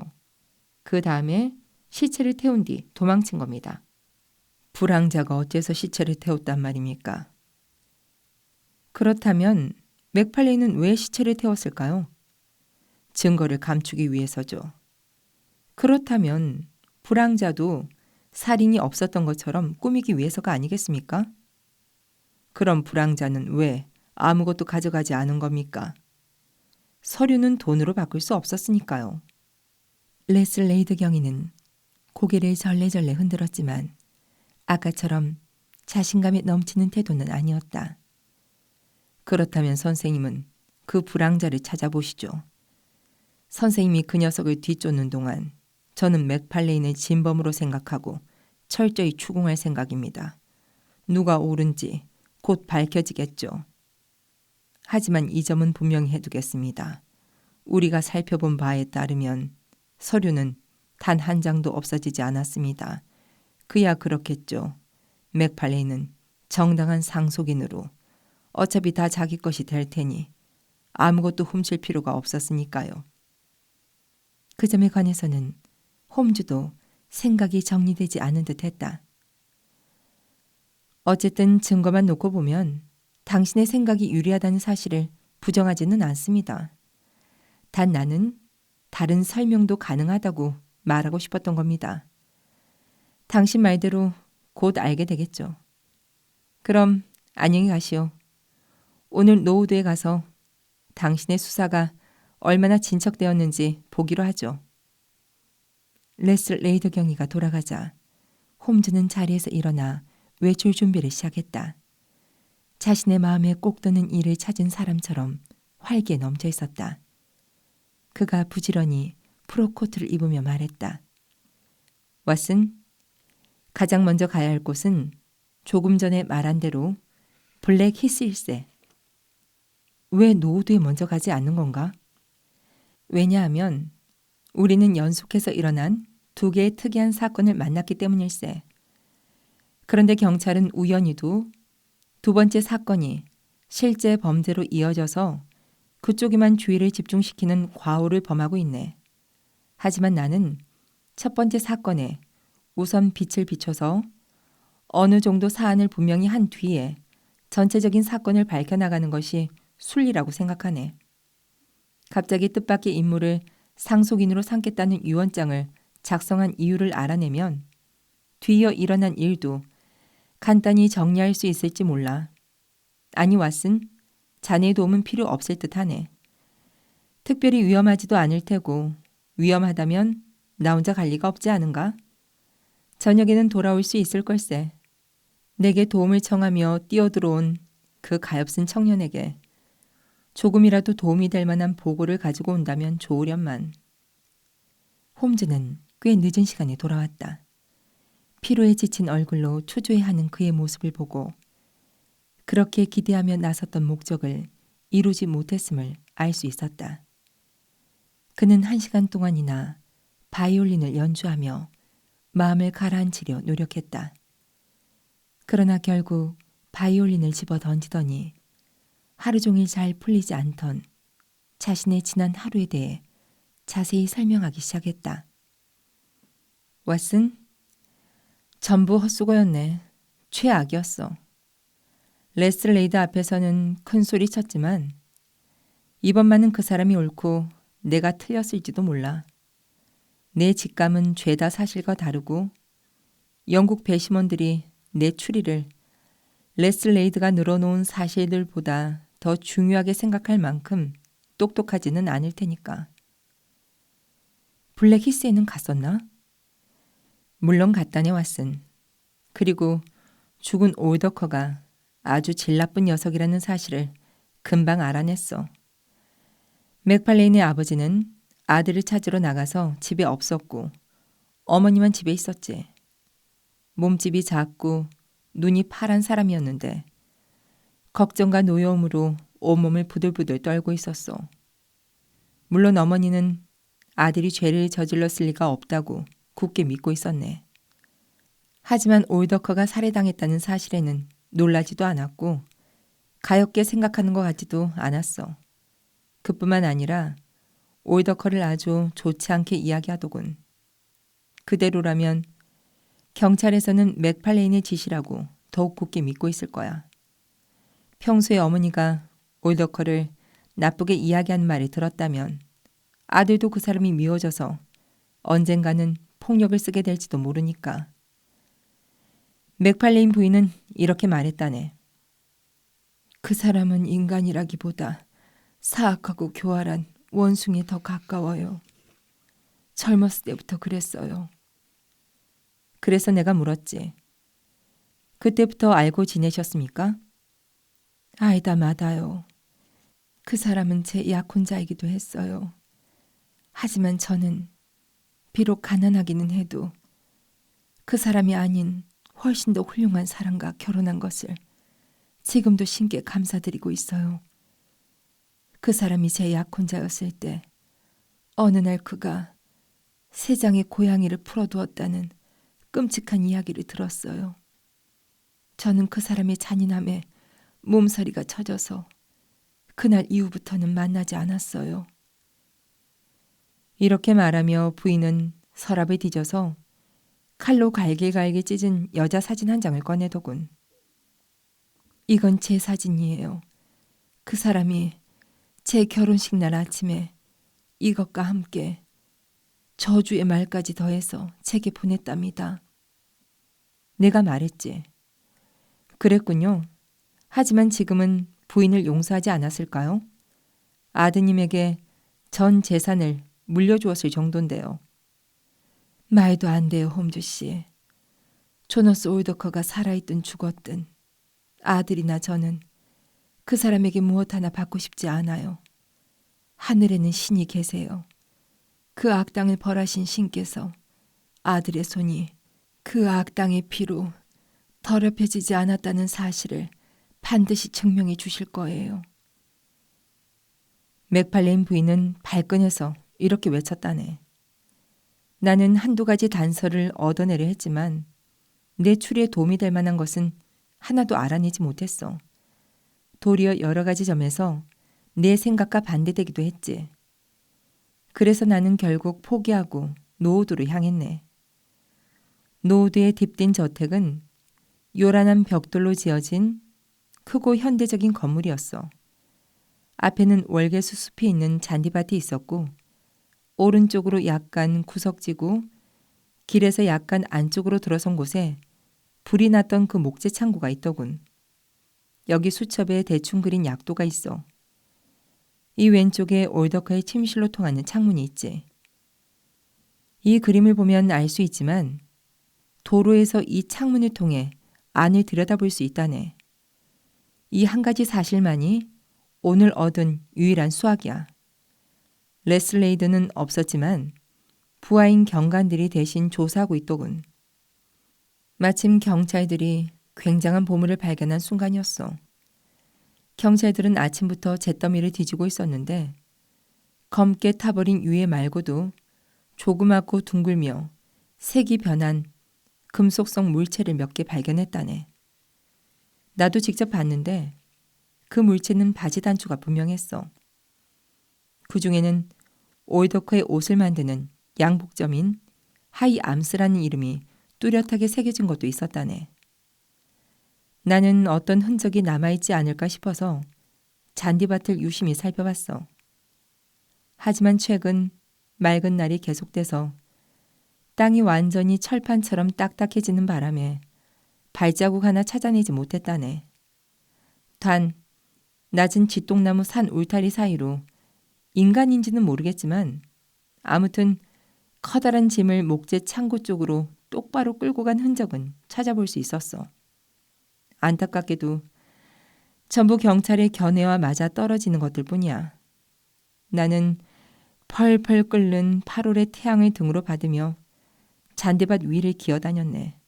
그 다음에 시체를 태운 뒤 도망친 겁니다. 불황자가 어째서 시체를 태웠단 말입니까? 그렇다면 맥팔레이는 왜 시체를 태웠을까요? 증거를 감추기 위해서죠. 그렇다면 불황자도 살인이 없었던 것처럼 꾸미기 위해서가 아니겠습니까? 그럼 불황자는 왜 아무것도 가져가지 않은 겁니까? 서류는 돈으로 바꿀 수 없었으니까요. 레슬레이드 경위는 고개를 절레절레 흔들었지만 아까처럼 자신감에 넘치는 태도는 아니었다. 그렇다면 선생님은 그 불황자를 찾아보시죠. 선생님이 그 녀석을 뒤쫓는 동안 저는 맥팔레인을 진범으로 생각하고 철저히 추궁할 생각입니다. 누가 옳은지 곧 밝혀지겠죠. 하지만 이 점은 분명히 해두겠습니다. 우리가 살펴본 바에 따르면 서류는 단 한 장도 없어지지 않았습니다. 그야 그렇겠죠. 맥팔레인은 정당한 상속인으로 어차피 다 자기 것이 될 테니 아무것도 훔칠 필요가 없었으니까요. 그 점에 관해서는 홈즈도 생각이 정리되지 않은 듯 했다. 어쨌든 증거만 놓고 보면 당신의 생각이 유리하다는 사실을 부정하지는 않습니다. 단 나는 다른 설명도 가능하다고 말하고 싶었던 겁니다. 당신 말대로 곧 알게 되겠죠. 그럼 안녕히 가시오. 오늘 노우드에 가서 당신의 수사가 얼마나 진척되었는지 보기로 하죠. 레슬레이드 경위가 돌아가자 홈즈는 자리에서 일어나 외출 준비를 시작했다. 자신의 마음에 꼭 드는 일을 찾은 사람처럼 활기에 넘쳐 있었다. 그가 부지런히 프로코트를 입으며 말했다. 왓슨, 가장 먼저 가야 할 곳은 조금 전에 말한 대로 블랙 히스일세. 왜 노우드에 먼저 가지 않는 건가? 왜냐하면 우리는 연속해서 일어난 두 개의 특이한 사건을 만났기 때문일세. 그런데 경찰은 우연히도 두 번째 사건이 실제 범죄로 이어져서 그쪽에만 주의를 집중시키는 과오를 범하고 있네. 하지만 나는 첫 번째 사건에 우선 빛을 비춰서 어느 정도 사안을 분명히 한 뒤에 전체적인 사건을 밝혀나가는 것이 순리라고 생각하네. 갑자기 뜻밖의 인물을 상속인으로 삼겠다는 유언장을 작성한 이유를 알아내면 뒤이어 일어난 일도 간단히 정리할 수 있을지 몰라. 아니 왓슨, 자네의 도움은 필요 없을 듯하네. 특별히 위험하지도 않을 테고 위험하다면 나 혼자 갈 리가 없지 않은가? 저녁에는 돌아올 수 있을 걸세. 내게 도움을 청하며 뛰어들어온 그 가엾은 청년에게 조금이라도 도움이 될 만한 보고를 가지고 온다면 좋으련만. 홈즈는 꽤 늦은 시간에 돌아왔다. 피로에 지친 얼굴로 초조해하는 그의 모습을 보고 그렇게 기대하며 나섰던 목적을 이루지 못했음을 알 수 있었다. 그는 1시간 동안이나 바이올린을 연주하며 마음을 가라앉히려 노력했다. 그러나 결국 바이올린을 집어 던지더니 하루 종일 잘 풀리지 않던 자신의 지난 하루에 대해 자세히 설명하기 시작했다. 왓슨, 전부 헛수고였네. 최악이었어. 레슬레이드 앞에서는 큰 소리 쳤지만 이번만은 그 사람이 옳고 내가 틀렸을지도 몰라. 내 직감은 죄다 사실과 다르고 영국 배심원들이 내 추리를 레슬레이드가 늘어놓은 사실들보다 더 중요하게 생각할 만큼 똑똑하지는 않을 테니까. 블랙 히스에는 갔었나? 물론 갔다네 왓슨. 그리고 죽은 올더커가 아주 질 나쁜 녀석이라는 사실을 금방 알아냈어. 맥팔레인의 아버지는 아들을 찾으러 나가서 집에 없었고 어머니만 집에 있었지. 몸집이 작고 눈이 파란 사람이었는데 걱정과 노여움으로 온몸을 부들부들 떨고 있었어. 물론 어머니는 아들이 죄를 저질렀을 리가 없다고 굳게 믿고 있었네. 하지만 올더커가 살해당했다는 사실에는 놀라지도 않았고 가엾게 생각하는 것 같지도 않았어. 그뿐만 아니라 올더커를 아주 좋지 않게 이야기하더군. 그대로라면 경찰에서는 맥팔레인의 짓이라고 더욱 굳게 믿고 있을 거야. 평소에 어머니가 올더커를 나쁘게 이야기한 말을 들었다면 아들도 그 사람이 미워져서 언젠가는 폭력을 쓰게 될지도 모르니까. 맥팔레인 부인은 이렇게 말했다네. 그 사람은 인간이라기보다 사악하고 교활한 원숭이에 더 가까워요. 젊었을 때부터 그랬어요. 그래서 내가 물었지. 그때부터 알고 지내셨습니까? 아이다 마다요. 그 사람은 제 약혼자이기도 했어요. 하지만 저는 비록 가난하기는 해도 그 사람이 아닌 훨씬 더 훌륭한 사람과 결혼한 것을 지금도 신께 감사드리고 있어요. 그 사람이 제 약혼자였을 때 어느 날 그가 세 장의 고양이를 풀어두었다는 끔찍한 이야기를 들었어요. 저는 그 사람의 잔인함에 몸서리가 쳐져서 그날 이후부터는 만나지 않았어요. 이렇게 말하며 부인은 서랍을 뒤져서 칼로 갈길갈길 찢은 여자 사진 한 장을 꺼내더군. 이건 제 사진이에요. 그 사람이 제 결혼식 날 아침에 이것과 함께 저주의 말까지 더해서 제게 보냈답니다. 내가 말했지. 그랬군요. 하지만 지금은 부인을 용서하지 않았을까요? 아드님에게 전 재산을 물려주었을 정도인데요. 말도 안 돼요, 홈즈 씨. 조너스 올더커가 살아있든 죽었든 아들이나 저는 그 사람에게 무엇 하나 받고 싶지 않아요. 하늘에는 신이 계세요. 그 악당을 벌하신 신께서 아들의 손이 그 악당의 피로 더럽혀지지 않았다는 사실을 반드시 증명해 주실 거예요. 맥팔레인 부인은 발끈해서 이렇게 외쳤다네. 나는 한두 가지 단서를 얻어내려 했지만 내 추리에 도움이 될 만한 것은 하나도 알아내지 못했어. 도리어 여러 가지 점에서 내 생각과 반대되기도 했지. 그래서 나는 결국 포기하고 노우드로 향했네. 노우드의 딥딘 저택은 요란한 벽돌로 지어진 크고 현대적인 건물이었어. 앞에는 월계수 숲이 있는 잔디밭이 있었고 오른쪽으로 약간 구석지고 길에서 약간 안쪽으로 들어선 곳에 불이 났던 그 목재 창고가 있더군. 여기 수첩에 대충 그린 약도가 있어. 이 왼쪽에 올더커의 침실로 통하는 창문이 있지. 이 그림을 보면 알 수 있지만 도로에서 이 창문을 통해 안을 들여다볼 수 있다네. 이 한 가지 사실만이 오늘 얻은 유일한 수학이야. 레슬레이드는 없었지만 부하인 경관들이 대신 조사하고 있더군. 마침 경찰들이 굉장한 보물을 발견한 순간이었어. 경찰들은 아침부터 잿더미를 뒤지고 있었는데 검게 타버린 유해 말고도 조그맣고 둥글며 색이 변한 금속성 물체를 몇 개 발견했다네. 나도 직접 봤는데 그 물체는 바지 단추가 분명했어. 그 중에는 올더커의 옷을 만드는 양복점인 하이 암스라는 이름이 뚜렷하게 새겨진 것도 있었다네. 나는 어떤 흔적이 남아있지 않을까 싶어서 잔디밭을 유심히 살펴봤어. 하지만 최근 맑은 날이 계속돼서 땅이 완전히 철판처럼 딱딱해지는 바람에 발자국 하나 찾아내지 못했다네. 단 낮은 쥐똥나무 산 울타리 사이로 인간인지는 모르겠지만 아무튼 커다란 짐을 목재 창고 쪽으로 똑바로 끌고 간 흔적은 찾아볼 수 있었어. 안타깝게도 전부 경찰의 견해와 맞아 떨어지는 것들 뿐이야. 나는 펄펄 끓는 8월의 태양을 등으로 받으며 잔디밭 위를 기어다녔네.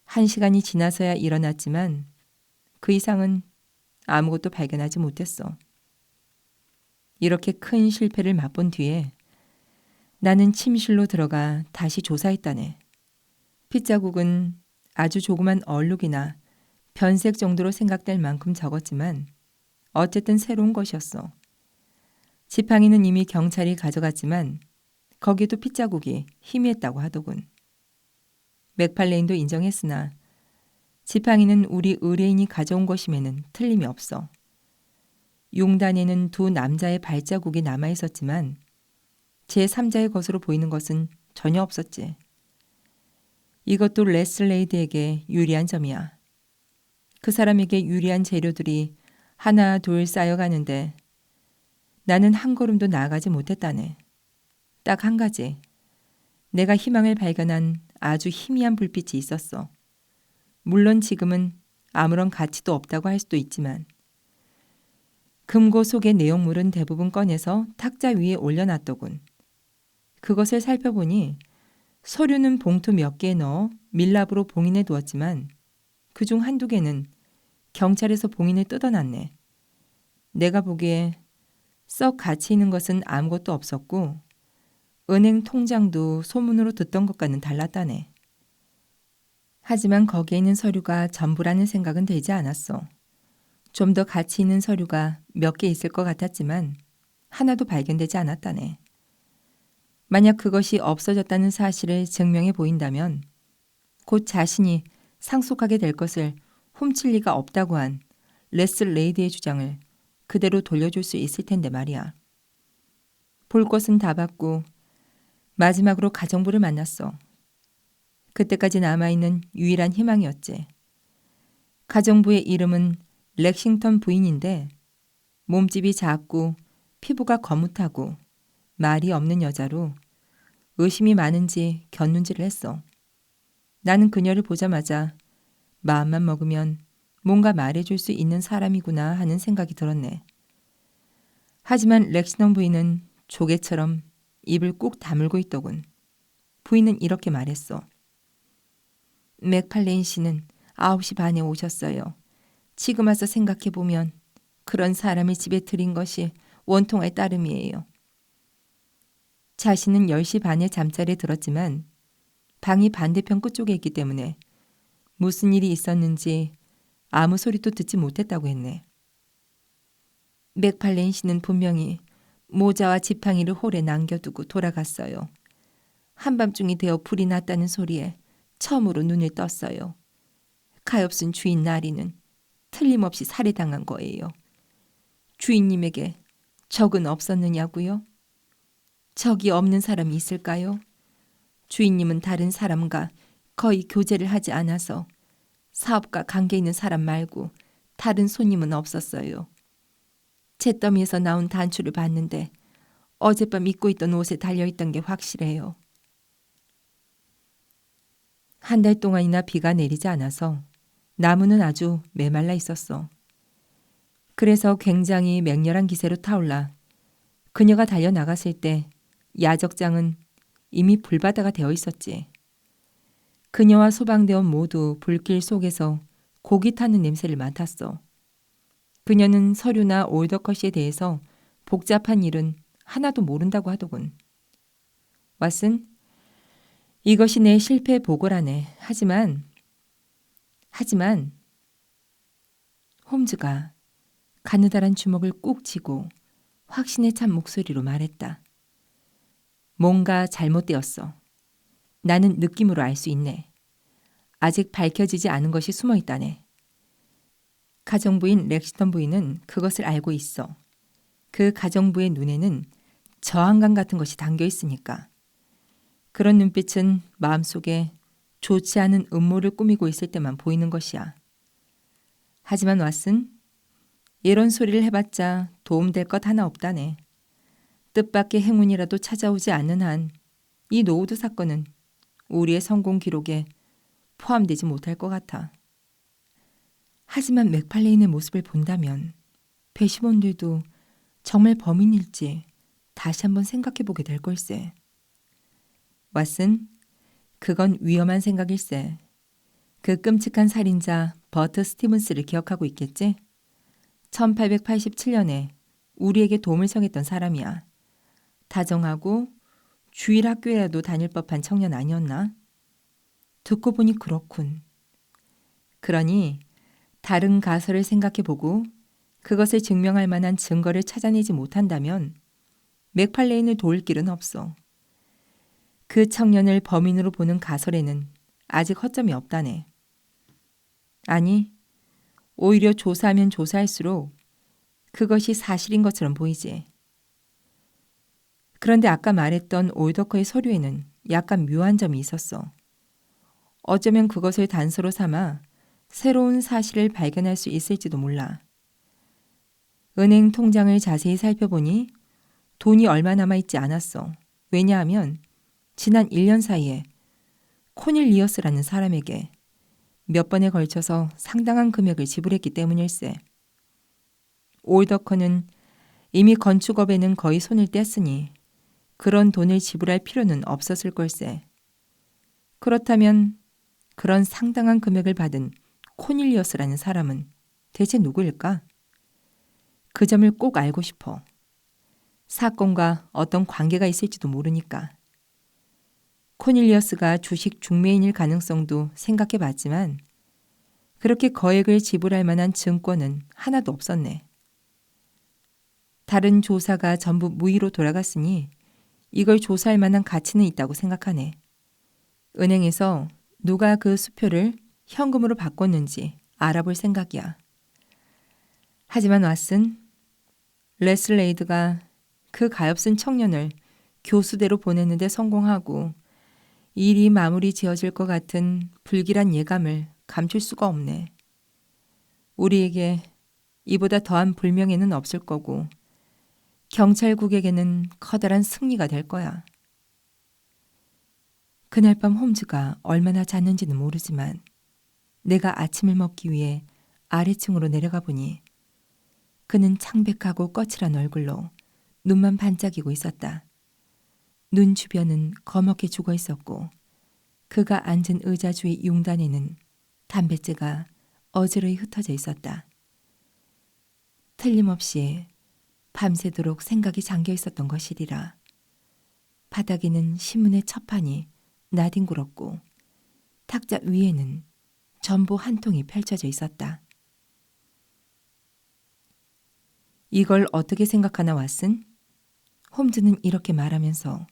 1시간이 지나서야 일어났지만 그 이상은 아무것도 발견하지 못했어. 이렇게 큰 실패를 맛본 뒤에 나는 침실로 들어가 다시 조사했다네. 핏자국은 아주 조그만 얼룩이나 변색 정도로 생각될 만큼 적었지만 어쨌든 새로운 것이었어. 지팡이는 이미 경찰이 가져갔지만 거기에도 핏자국이 희미했다고 하더군. 맥팔레인도 인정했으나 지팡이는 우리 의뢰인이 가져온 것임에는 틀림이 없어. 용단에는 두 남자의 발자국이 남아있었지만 제3자의 것으로 보이는 것은 전혀 없었지. 이것도 레슬레이드에게 유리한 점이야. 그 사람에게 유리한 재료들이 하나 둘 쌓여가는데 나는 한 걸음도 나아가지 못했다네. 딱 한 가지. 내가 희망을 발견한 아주 희미한 불빛이 있었어. 물론 지금은 아무런 가치도 없다고 할 수도 있지만 금고 속의 내용물은 대부분 꺼내서 탁자 위에 올려놨더군. 그것을 살펴보니 서류는 봉투 몇 개에 넣어 밀랍으로 봉인해 두었지만 그중 한두 개는 경찰에서 봉인을 뜯어놨네. 내가 보기에 썩 가치 있는 것은 아무것도 없었고 은행 통장도 소문으로 듣던 것과는 달랐다네. 하지만 거기에 있는 서류가 전부라는 생각은 들지 않았어. 좀 더 가치 있는 서류가 몇 개 있을 것 같았지만 하나도 발견되지 않았다네. 만약 그것이 없어졌다는 사실을 증명해 보인다면 곧 자신이 상속하게 될 것을 훔칠 리가 없다고 한 레스 레이드의 주장을 그대로 돌려줄 수 있을 텐데 말이야. 볼 것은 다 봤고 마지막으로 가정부를 만났어. 그때까지 남아있는 유일한 희망이었지. 가정부의 이름은 렉싱턴 부인인데 몸집이 작고 피부가 거뭇하고 말이 없는 여자로 의심이 많은지 곁눈질을 했어. 나는 그녀를 보자마자 마음만 먹으면 뭔가 말해줄 수 있는 사람이구나 하는 생각이 들었네. 하지만 렉싱턴 부인은 조개처럼 입을 꾹 다물고 있더군. 부인은 이렇게 말했어. 맥팔레인 씨는 9시 반에 오셨어요. 지금 와서 생각해보면 그런 사람을 집에 들인 것이 원통할 따름이에요. 자신은 10시 반에 잠자리에 들었지만 방이 반대편 끝쪽에 있기 때문에 무슨 일이 있었는지 아무 소리도 듣지 못했다고 했네. 맥팔레인 씨는 분명히 모자와 지팡이를 홀에 남겨두고 돌아갔어요. 한밤중이 되어 불이 났다는 소리에 처음으로 눈을 떴어요. 가엾은 주인 나리는 틀림없이 살해당한 거예요. 주인님에게 적은 없었느냐고요? 적이 없는 사람이 있을까요? 주인님은 다른 사람과 거의 교제를 하지 않아서 사업과 관계 있는 사람 말고 다른 손님은 없었어요. 잿더미에서 나온 단추를 봤는데 어젯밤 입고 있던 옷에 달려있던 게 확실해요. 한 달 동안이나 비가 내리지 않아서 나무는 아주 메말라 있었어. 그래서 굉장히 맹렬한 기세로 타올라 그녀가 달려나갔을 때 야적장은 이미 불바다가 되어 있었지. 그녀와 소방대원 모두 불길 속에서 고기 타는 냄새를 맡았어. 그녀는 서류나 올더컷에 대해서 복잡한 일은 하나도 모른다고 하더군. 왓슨, 이것이 내 실패 보고라네. 하지만 홈즈가 가느다란 주먹을 꾹 쥐고 확신에 찬 목소리로 말했다. 뭔가 잘못되었어. 나는 느낌으로 알 수 있네. 아직 밝혀지지 않은 것이 숨어 있다네. 가정부인 렉시턴 부인은 그것을 알고 있어. 그 가정부의 눈에는 저항감 같은 것이 담겨 있으니까. 그런 눈빛은 마음속에 좋지 않은 음모를 꾸미고 있을 때만 보이는 것이야. 하지만 왓슨, 이런 소리를 해봤자 도움될 것 하나 없다네. 뜻밖의 행운이라도 찾아오지 않는 한 이 노우드 사건은 우리의 성공 기록에 포함되지 못할 것 같아. 하지만 맥팔레인의 모습을 본다면 배심원들도 정말 범인일지 다시 한번 생각해보게 될 걸세. 왓슨, 그건 위험한 생각일세. 그 끔찍한 살인자 버트 스티븐스를 기억하고 있겠지? 1887년에 우리에게 도움을 청했던 사람이야. 다정하고 주일 학교에라도 다닐 법한 청년 아니었나? 듣고 보니 그렇군. 그러니 다른 가설을 생각해보고 그것을 증명할 만한 증거를 찾아내지 못한다면 맥팔레인을 도울 길은 없어. 그 청년을 범인으로 보는 가설에는 아직 허점이 없다네. 아니, 오히려 조사하면 조사할수록 그것이 사실인 것처럼 보이지. 그런데 아까 말했던 올더커의 서류에는 약간 묘한 점이 있었어. 어쩌면 그것을 단서로 삼아 새로운 사실을 발견할 수 있을지도 몰라. 은행 통장을 자세히 살펴보니 돈이 얼마 남아있지 않았어. 왜냐하면 지난 1년 사이에 코닐리어스라는 사람에게 몇 번에 걸쳐서 상당한 금액을 지불했기 때문일세. 올더커는 이미 건축업에는 거의 손을 뗐으니 그런 돈을 지불할 필요는 없었을 걸세. 그렇다면 그런 상당한 금액을 받은 코닐리어스라는 사람은 대체 누구일까? 그 점을 꼭 알고 싶어. 사건과 어떤 관계가 있을지도 모르니까. 코닐리어스가 주식 중매인일 가능성도 생각해 봤지만 그렇게 거액을 지불할 만한 증권은 하나도 없었네. 다른 조사가 전부 무의로 돌아갔으니 이걸 조사할 만한 가치는 있다고 생각하네. 은행에서 누가 그 수표를 현금으로 바꿨는지 알아볼 생각이야. 하지만 왓슨, 레슬레이드가 그 가엾은 청년을 교수대로 보냈는데 성공하고 일이 마무리 지어질 것 같은 불길한 예감을 감출 수가 없네. 우리에게 이보다 더한 불명예는 없을 거고 경찰국에게는 커다란 승리가 될 거야. 그날 밤 홈즈가 얼마나 잤는지는 모르지만 내가 아침을 먹기 위해 아래층으로 내려가 보니 그는 창백하고 거칠한 얼굴로 눈만 반짝이고 있었다. 눈 주변은 거먹게 죽어 있었고 그가 앉은 의자 주위 융단에는 담뱃재가 어지러이 흩어져 있었다. 틀림없이 밤새도록 생각이 잠겨 있었던 것이리라. 바닥에는 신문의 첩판이 나뒹굴었고 탁자 위에는 전보 한 통이 펼쳐져 있었다. 이걸 어떻게 생각하나 왓슨? 홈즈는 이렇게 말하면서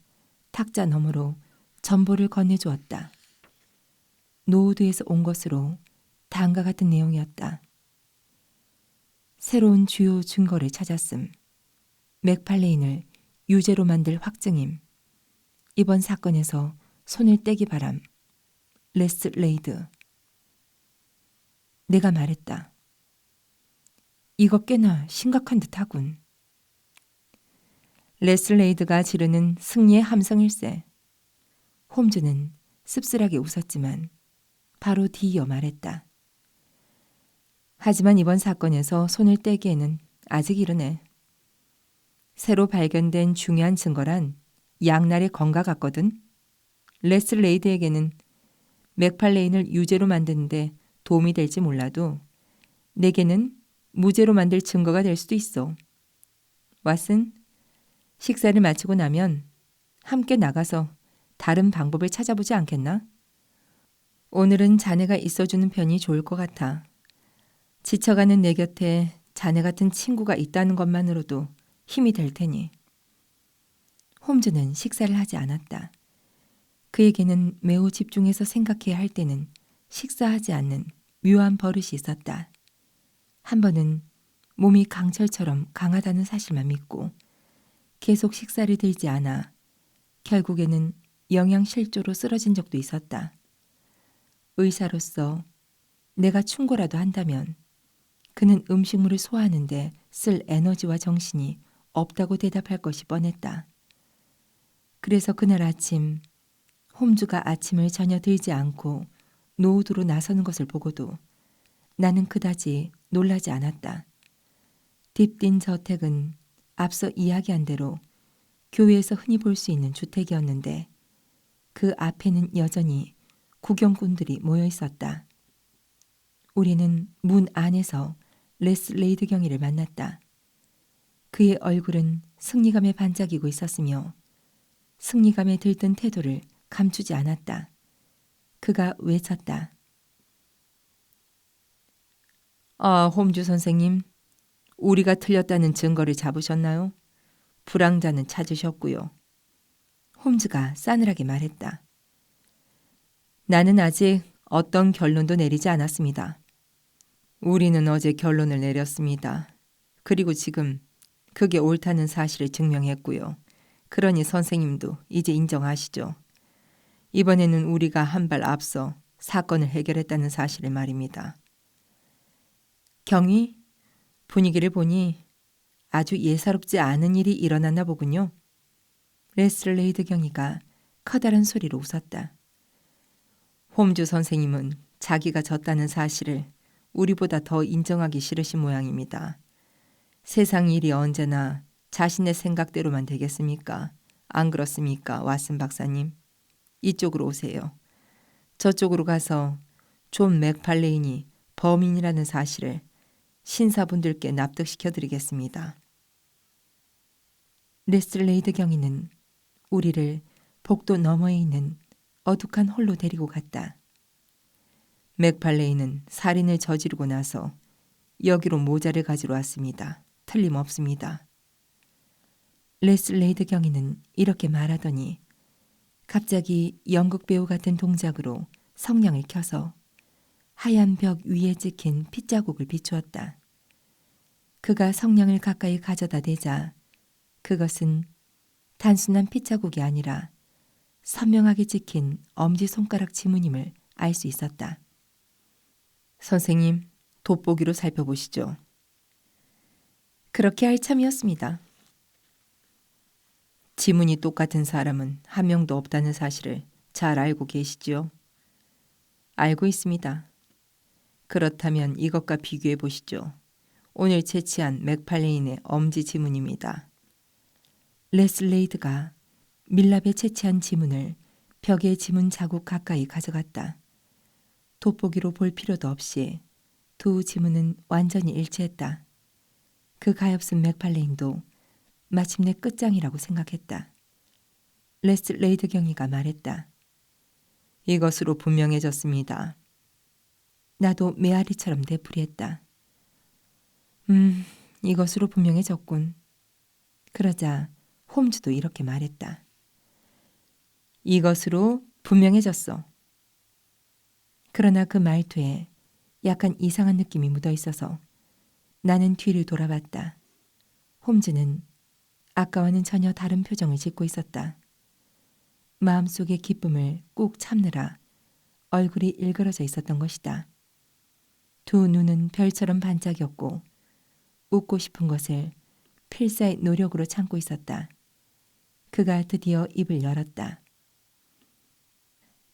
탁자 너머로 전보를 건네주었다. 노우드에서 온 것으로 다음과 같은 내용이었다. 새로운 주요 증거를 찾았음. 맥팔레인을 유죄로 만들 확증임. 이번 사건에서 손을 떼기 바람. 레슬레이드. 내가 말했다. 이거 꽤나 심각한 듯하군. 레슬레이드가 지르는 승리의 함성일세. 홈즈는 씁쓸하게 웃었지만 바로 뒤이어 말했다. 하지만 이번 사건에서 손을 떼기에는 아직 이르네. 새로 발견된 중요한 증거란 양날의 검과 같거든. 레슬레이드에게는 맥팔레인을 유죄로 만드는데 도움이 될지 몰라도 내게는 무죄로 만들 증거가 될 수도 있어. 왓슨, 식사를 마치고 나면 함께 나가서 다른 방법을 찾아보지 않겠나? 오늘은 자네가 있어주는 편이 좋을 것 같아. 지쳐가는 내 곁에 자네 같은 친구가 있다는 것만으로도 힘이 될 테니. 홈즈는 식사를 하지 않았다. 그에게는 매우 집중해서 생각해야 할 때는 식사하지 않는 묘한 버릇이 있었다. 한 번은 몸이 강철처럼 강하다는 사실만 믿고 계속 식사를 들지 않아 결국에는 영양실조로 쓰러진 적도 있었다. 의사로서 내가 충고라도 한다면 그는 음식물을 소화하는데 쓸 에너지와 정신이 없다고 대답할 것이 뻔했다. 그래서 그날 아침 홈즈가 아침을 전혀 들지 않고 노우드로 나서는 것을 보고도 나는 그다지 놀라지 않았다. 딥딘 저택은 앞서 이야기한 대로 교회에서 흔히 볼 수 있는 주택이었는데 그 앞에는 여전히 구경꾼들이 모여 있었다. 우리는 문 안에서 레슬레이드 경위를 만났다. 그의 얼굴은 승리감에 반짝이고 있었으며 승리감에 들뜬 태도를 감추지 않았다. 그가 외쳤다. 아, 홈즈 선생님. 우리가 틀렸다는 증거를 잡으셨나요? 불황자는 찾으셨고요. 홈즈가 싸늘하게 말했다. 나는 아직 어떤 결론도 내리지 않았습니다. 우리는 어제 결론을 내렸습니다. 그리고 지금 그게 옳다는 사실을 증명했고요. 그러니 선생님도 이제 인정하시죠. 이번에는 우리가 한 발 앞서 사건을 해결했다는 사실을 말입니다. 경위? 분위기를 보니 아주 예사롭지 않은 일이 일어났나 보군요. 레슬레이드 경위가 커다란 소리로 웃었다. 홈즈 선생님은 자기가 졌다는 사실을 우리보다 더 인정하기 싫으신 모양입니다. 세상 일이 언제나 자신의 생각대로만 되겠습니까? 안 그렇습니까, 왓슨 박사님? 이쪽으로 오세요. 저쪽으로 가서 존 맥팔레인이 범인이라는 사실을 신사분들께 납득시켜드리겠습니다. 레슬레이드 경위는 우리를 복도 너머에 있는 어둑한 홀로 데리고 갔다. 맥팔레인은 살인을 저지르고 나서 여기로 모자를 가지러 왔습니다. 틀림없습니다. 레슬레이드 경위는 이렇게 말하더니 갑자기 연극 배우 같은 동작으로 성냥을 켜서 하얀 벽 위에 찍힌 핏자국을 비추었다. 그가 성냥을 가까이 가져다 대자 그것은 단순한 핏자국이 아니라 선명하게 찍힌 엄지손가락 지문임을 알 수 있었다. 선생님, 돋보기로 살펴보시죠. 그렇게 할 참이었습니다. 지문이 똑같은 사람은 한 명도 없다는 사실을 잘 알고 계시지요? 알고 있습니다. 그렇다면 이것과 비교해 보시죠. 오늘 채취한 맥팔레인의 엄지 지문입니다. 레슬레이드가 밀랍에 채취한 지문을 벽의 지문 자국 가까이 가져갔다. 돋보기로 볼 필요도 없이 두 지문은 완전히 일치했다. 그 가엾은 맥팔레인도 마침내 끝장이라고 생각했다. 레슬레이드 경위가 말했다. 이것으로 분명해졌습니다. 나도 메아리처럼 되풀이했다. 이것으로 분명해졌군. 그러자 홈즈도 이렇게 말했다. 이것으로 분명해졌어. 그러나 그 말투에 약간 이상한 느낌이 묻어 있어서 나는 뒤를 돌아봤다. 홈즈는 아까와는 전혀 다른 표정을 짓고 있었다. 마음속의 기쁨을 꾹 참느라 얼굴이 일그러져 있었던 것이다. 두 눈은 별처럼 반짝였고 웃고 싶은 것을 필사의 노력으로 참고 있었다. 그가 드디어 입을 열었다.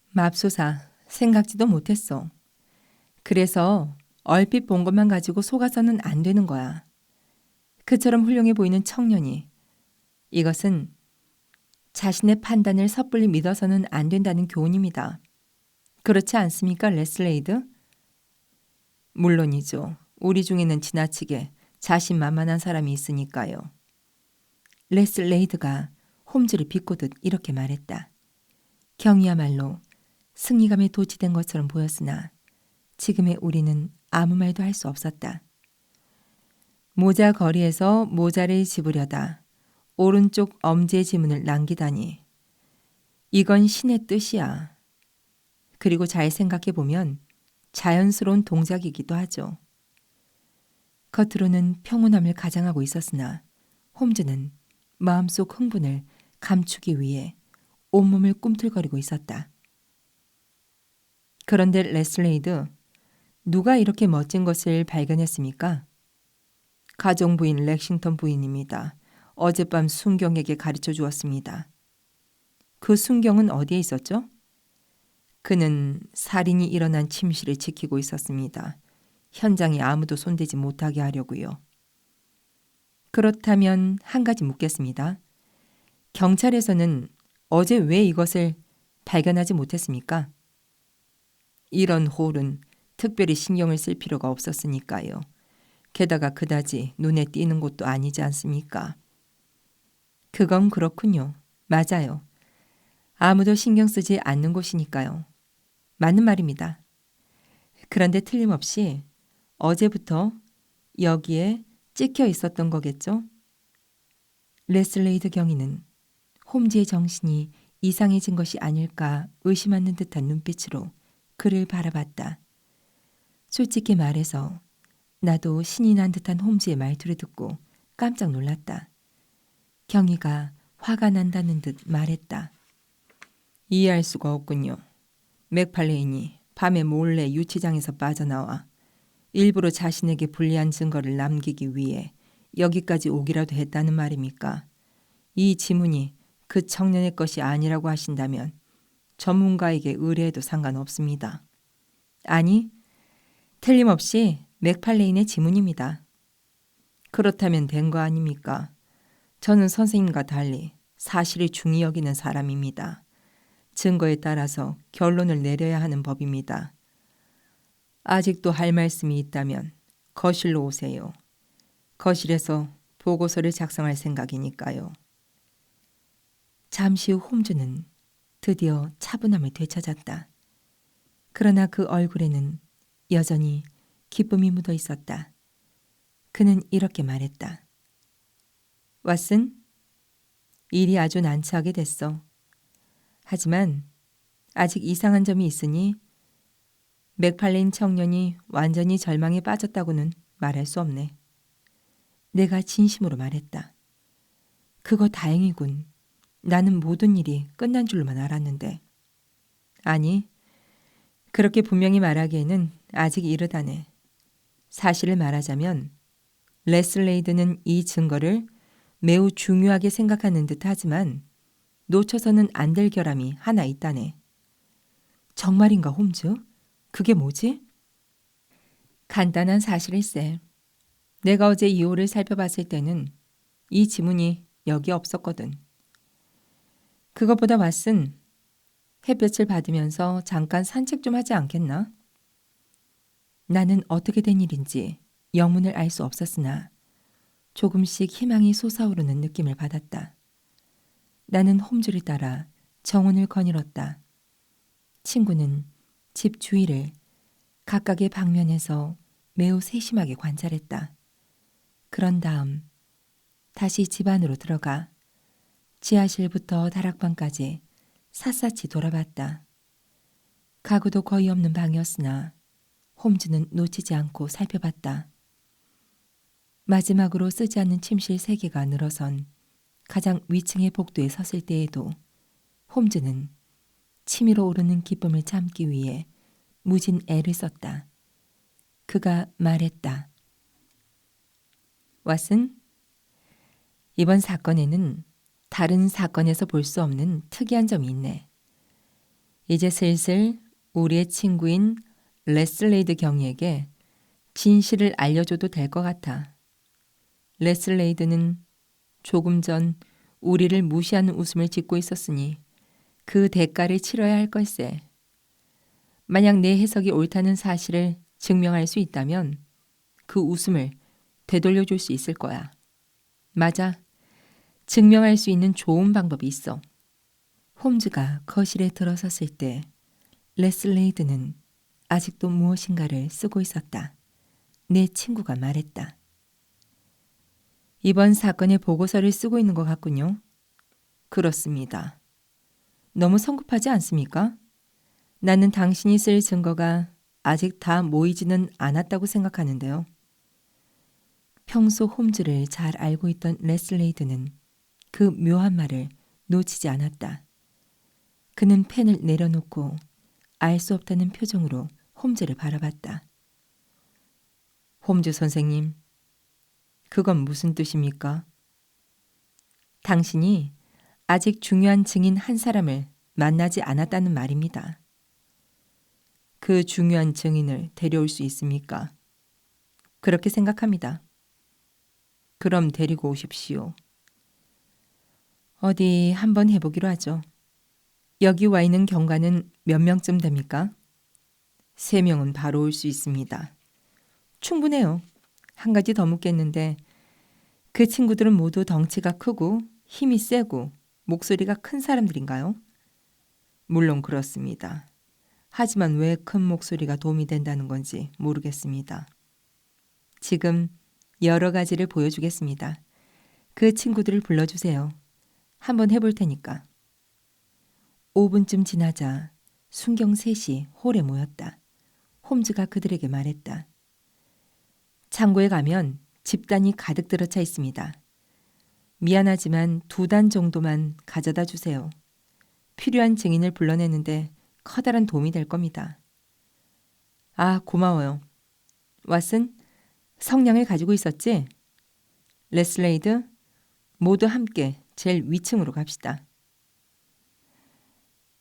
맙소사, 생각지도 못했어. 그래서 얼핏 본 것만 가지고 속아서는 안 되는 거야. 그처럼 훌륭해 보이는 청년이 이것은 자신의 판단을 섣불리 믿어서는 안 된다는 교훈입니다. 그렇지 않습니까, 레슬레이드? 물론이죠. 우리 중에는 지나치게 자신만만한 사람이 있으니까요. 레슬레이드가 홈즈를 비꼬듯 이렇게 말했다. 경이야말로 승리감에 도취된 것처럼 보였으나 지금의 우리는 아무 말도 할 수 없었다. 모자 거리에서 모자를 집으려다 오른쪽 엄지의 지문을 남기다니. 이건 신의 뜻이야. 그리고 잘 생각해보면 자연스러운 동작이기도 하죠. 겉으로는 평온함을 가장하고 있었으나 홈즈는 마음속 흥분을 감추기 위해 온몸을 꿈틀거리고 있었다. 그런데 레슬레이드, 누가 이렇게 멋진 것을 발견했습니까? 가정부인 렉싱턴 부인입니다. 어젯밤 순경에게 가르쳐 주었습니다. 그 순경은 어디에 있었죠? 그는 살인이 일어난 침실을 지키고 있었습니다. 현장에 아무도 손대지 못하게 하려고요. 그렇다면 한 가지 묻겠습니다. 경찰에서는 어제 왜 이것을 발견하지 못했습니까? 이런 홀은 특별히 신경을 쓸 필요가 없었으니까요. 게다가 그다지 눈에 띄는 곳도 아니지 않습니까? 그건 그렇군요. 맞아요. 아무도 신경 쓰지 않는 곳이니까요. 맞는 말입니다. 그런데 틀림없이 어제부터 여기에 찍혀 있었던 거겠죠? 레슬레이드 경위는 홈즈의 정신이 이상해진 것이 아닐까 의심하는 듯한 눈빛으로 그를 바라봤다. 솔직히 말해서 나도 신이 난 듯한 홈즈의 말투를 듣고 깜짝 놀랐다. 경위가 화가 난다는 듯 말했다. 이해할 수가 없군요. 맥팔레인이 밤에 몰래 유치장에서 빠져나와 일부러 자신에게 불리한 증거를 남기기 위해 여기까지 오기라도 했다는 말입니까? 이 지문이 그 청년의 것이 아니라고 하신다면 전문가에게 의뢰해도 상관없습니다. 아니, 틀림없이 맥팔레인의 지문입니다. 그렇다면 된 거 아닙니까? 저는 선생님과 달리 사실을 중히 여기는 사람입니다. 증거에 따라서 결론을 내려야 하는 법입니다. 아직도 할 말씀이 있다면 거실로 오세요. 거실에서 보고서를 작성할 생각이니까요. 잠시 후 홈즈는 드디어 차분함을 되찾았다. 그러나 그 얼굴에는 여전히 기쁨이 묻어 있었다. 그는 이렇게 말했다. 왓슨, 일이 아주 난처하게 됐어. 하지만 아직 이상한 점이 있으니 맥팔레인 청년이 완전히 절망에 빠졌다고는 말할 수 없네. 내가 진심으로 말했다. 그거 다행이군. 나는 모든 일이 끝난 줄로만 알았는데. 아니, 그렇게 분명히 말하기에는 아직 이르다네. 사실을 말하자면 레슬레이드는 이 증거를 매우 중요하게 생각하는 듯 하지만 놓쳐서는 안 될 결함이 하나 있다네. 정말인가, 홈즈? 그게 뭐지? 간단한 사실일세. 내가 어제 이호를 살펴봤을 때는 이 지문이 여기 없었거든. 그것보다 왓슨, 햇볕을 받으면서 잠깐 산책 좀 하지 않겠나? 나는 어떻게 된 일인지 영문을 알 수 없었으나 조금씩 희망이 솟아오르는 느낌을 받았다. 나는 홈즈를 따라 정원을 거닐었다. 친구는 집 주위를 각각의 방면에서 매우 세심하게 관찰했다. 그런 다음 다시 집 안으로 들어가 지하실부터 다락방까지 샅샅이 돌아봤다. 가구도 거의 없는 방이었으나 홈즈는 놓치지 않고 살펴봤다. 마지막으로 쓰지 않는 침실 3개가 늘어선 가장 위층의 복도에 섰을 때에도 홈즈는 치밀어 오르는 기쁨을 참기 위해 무진 애를 썼다. 그가 말했다. 왓슨, 이번 사건에는 다른 사건에서 볼 수 없는 특이한 점이 있네. 이제 슬슬 우리의 친구인 레슬레이드 경위에게 진실을 알려줘도 될 것 같아. 레슬레이드는 조금 전 우리를 무시하는 웃음을 짓고 있었으니 그 대가를 치러야 할 걸세. 만약 내 해석이 옳다는 사실을 증명할 수 있다면 그 웃음을 되돌려줄 수 있을 거야. 맞아. 증명할 수 있는 좋은 방법이 있어. 홈즈가 거실에 들어섰을 때 레슬레이드는 아직도 무엇인가를 쓰고 있었다. 내 친구가 말했다. 이번 사건의 보고서를 쓰고 있는 것 같군요. 그렇습니다. 너무 성급하지 않습니까? 나는 당신이 쓸 증거가 아직 다 모이지는 않았다고 생각하는데요. 평소 홈즈를 잘 알고 있던 레슬레이드는 그 묘한 말을 놓치지 않았다. 그는 펜을 내려놓고 알 수 없다는 표정으로 홈즈를 바라봤다. 홈즈 선생님, 그건 무슨 뜻입니까? 당신이 아직 중요한 증인 한 사람을 만나지 않았다는 말입니다. 그 중요한 증인을 데려올 수 있습니까? 그렇게 생각합니다. 그럼 데리고 오십시오. 어디 한번 해보기로 하죠. 여기 와 있는 경관은 몇 명쯤 됩니까? 3명은 바로 올 수 있습니다. 충분해요. 한 가지 더 묻겠는데 그 친구들은 모두 덩치가 크고 힘이 세고 목소리가 큰 사람들인가요? 물론 그렇습니다. 하지만 왜 큰 목소리가 도움이 된다는 건지 모르겠습니다. 지금 여러 가지를 보여주겠습니다. 그 친구들을 불러주세요. 한번 해볼 테니까. 5분쯤 지나자 순경 셋이 홀에 모였다. 홈즈가 그들에게 말했다. 창고에 가면 집단이 가득 들어차 있습니다. 미안하지만 2단 정도만 가져다 주세요. 필요한 증인을 불러내는데 커다란 도움이 될 겁니다. 아, 고마워요. 왓슨, 성냥을 가지고 있었지? 레슬레이드, 모두 함께 제일 위층으로 갑시다.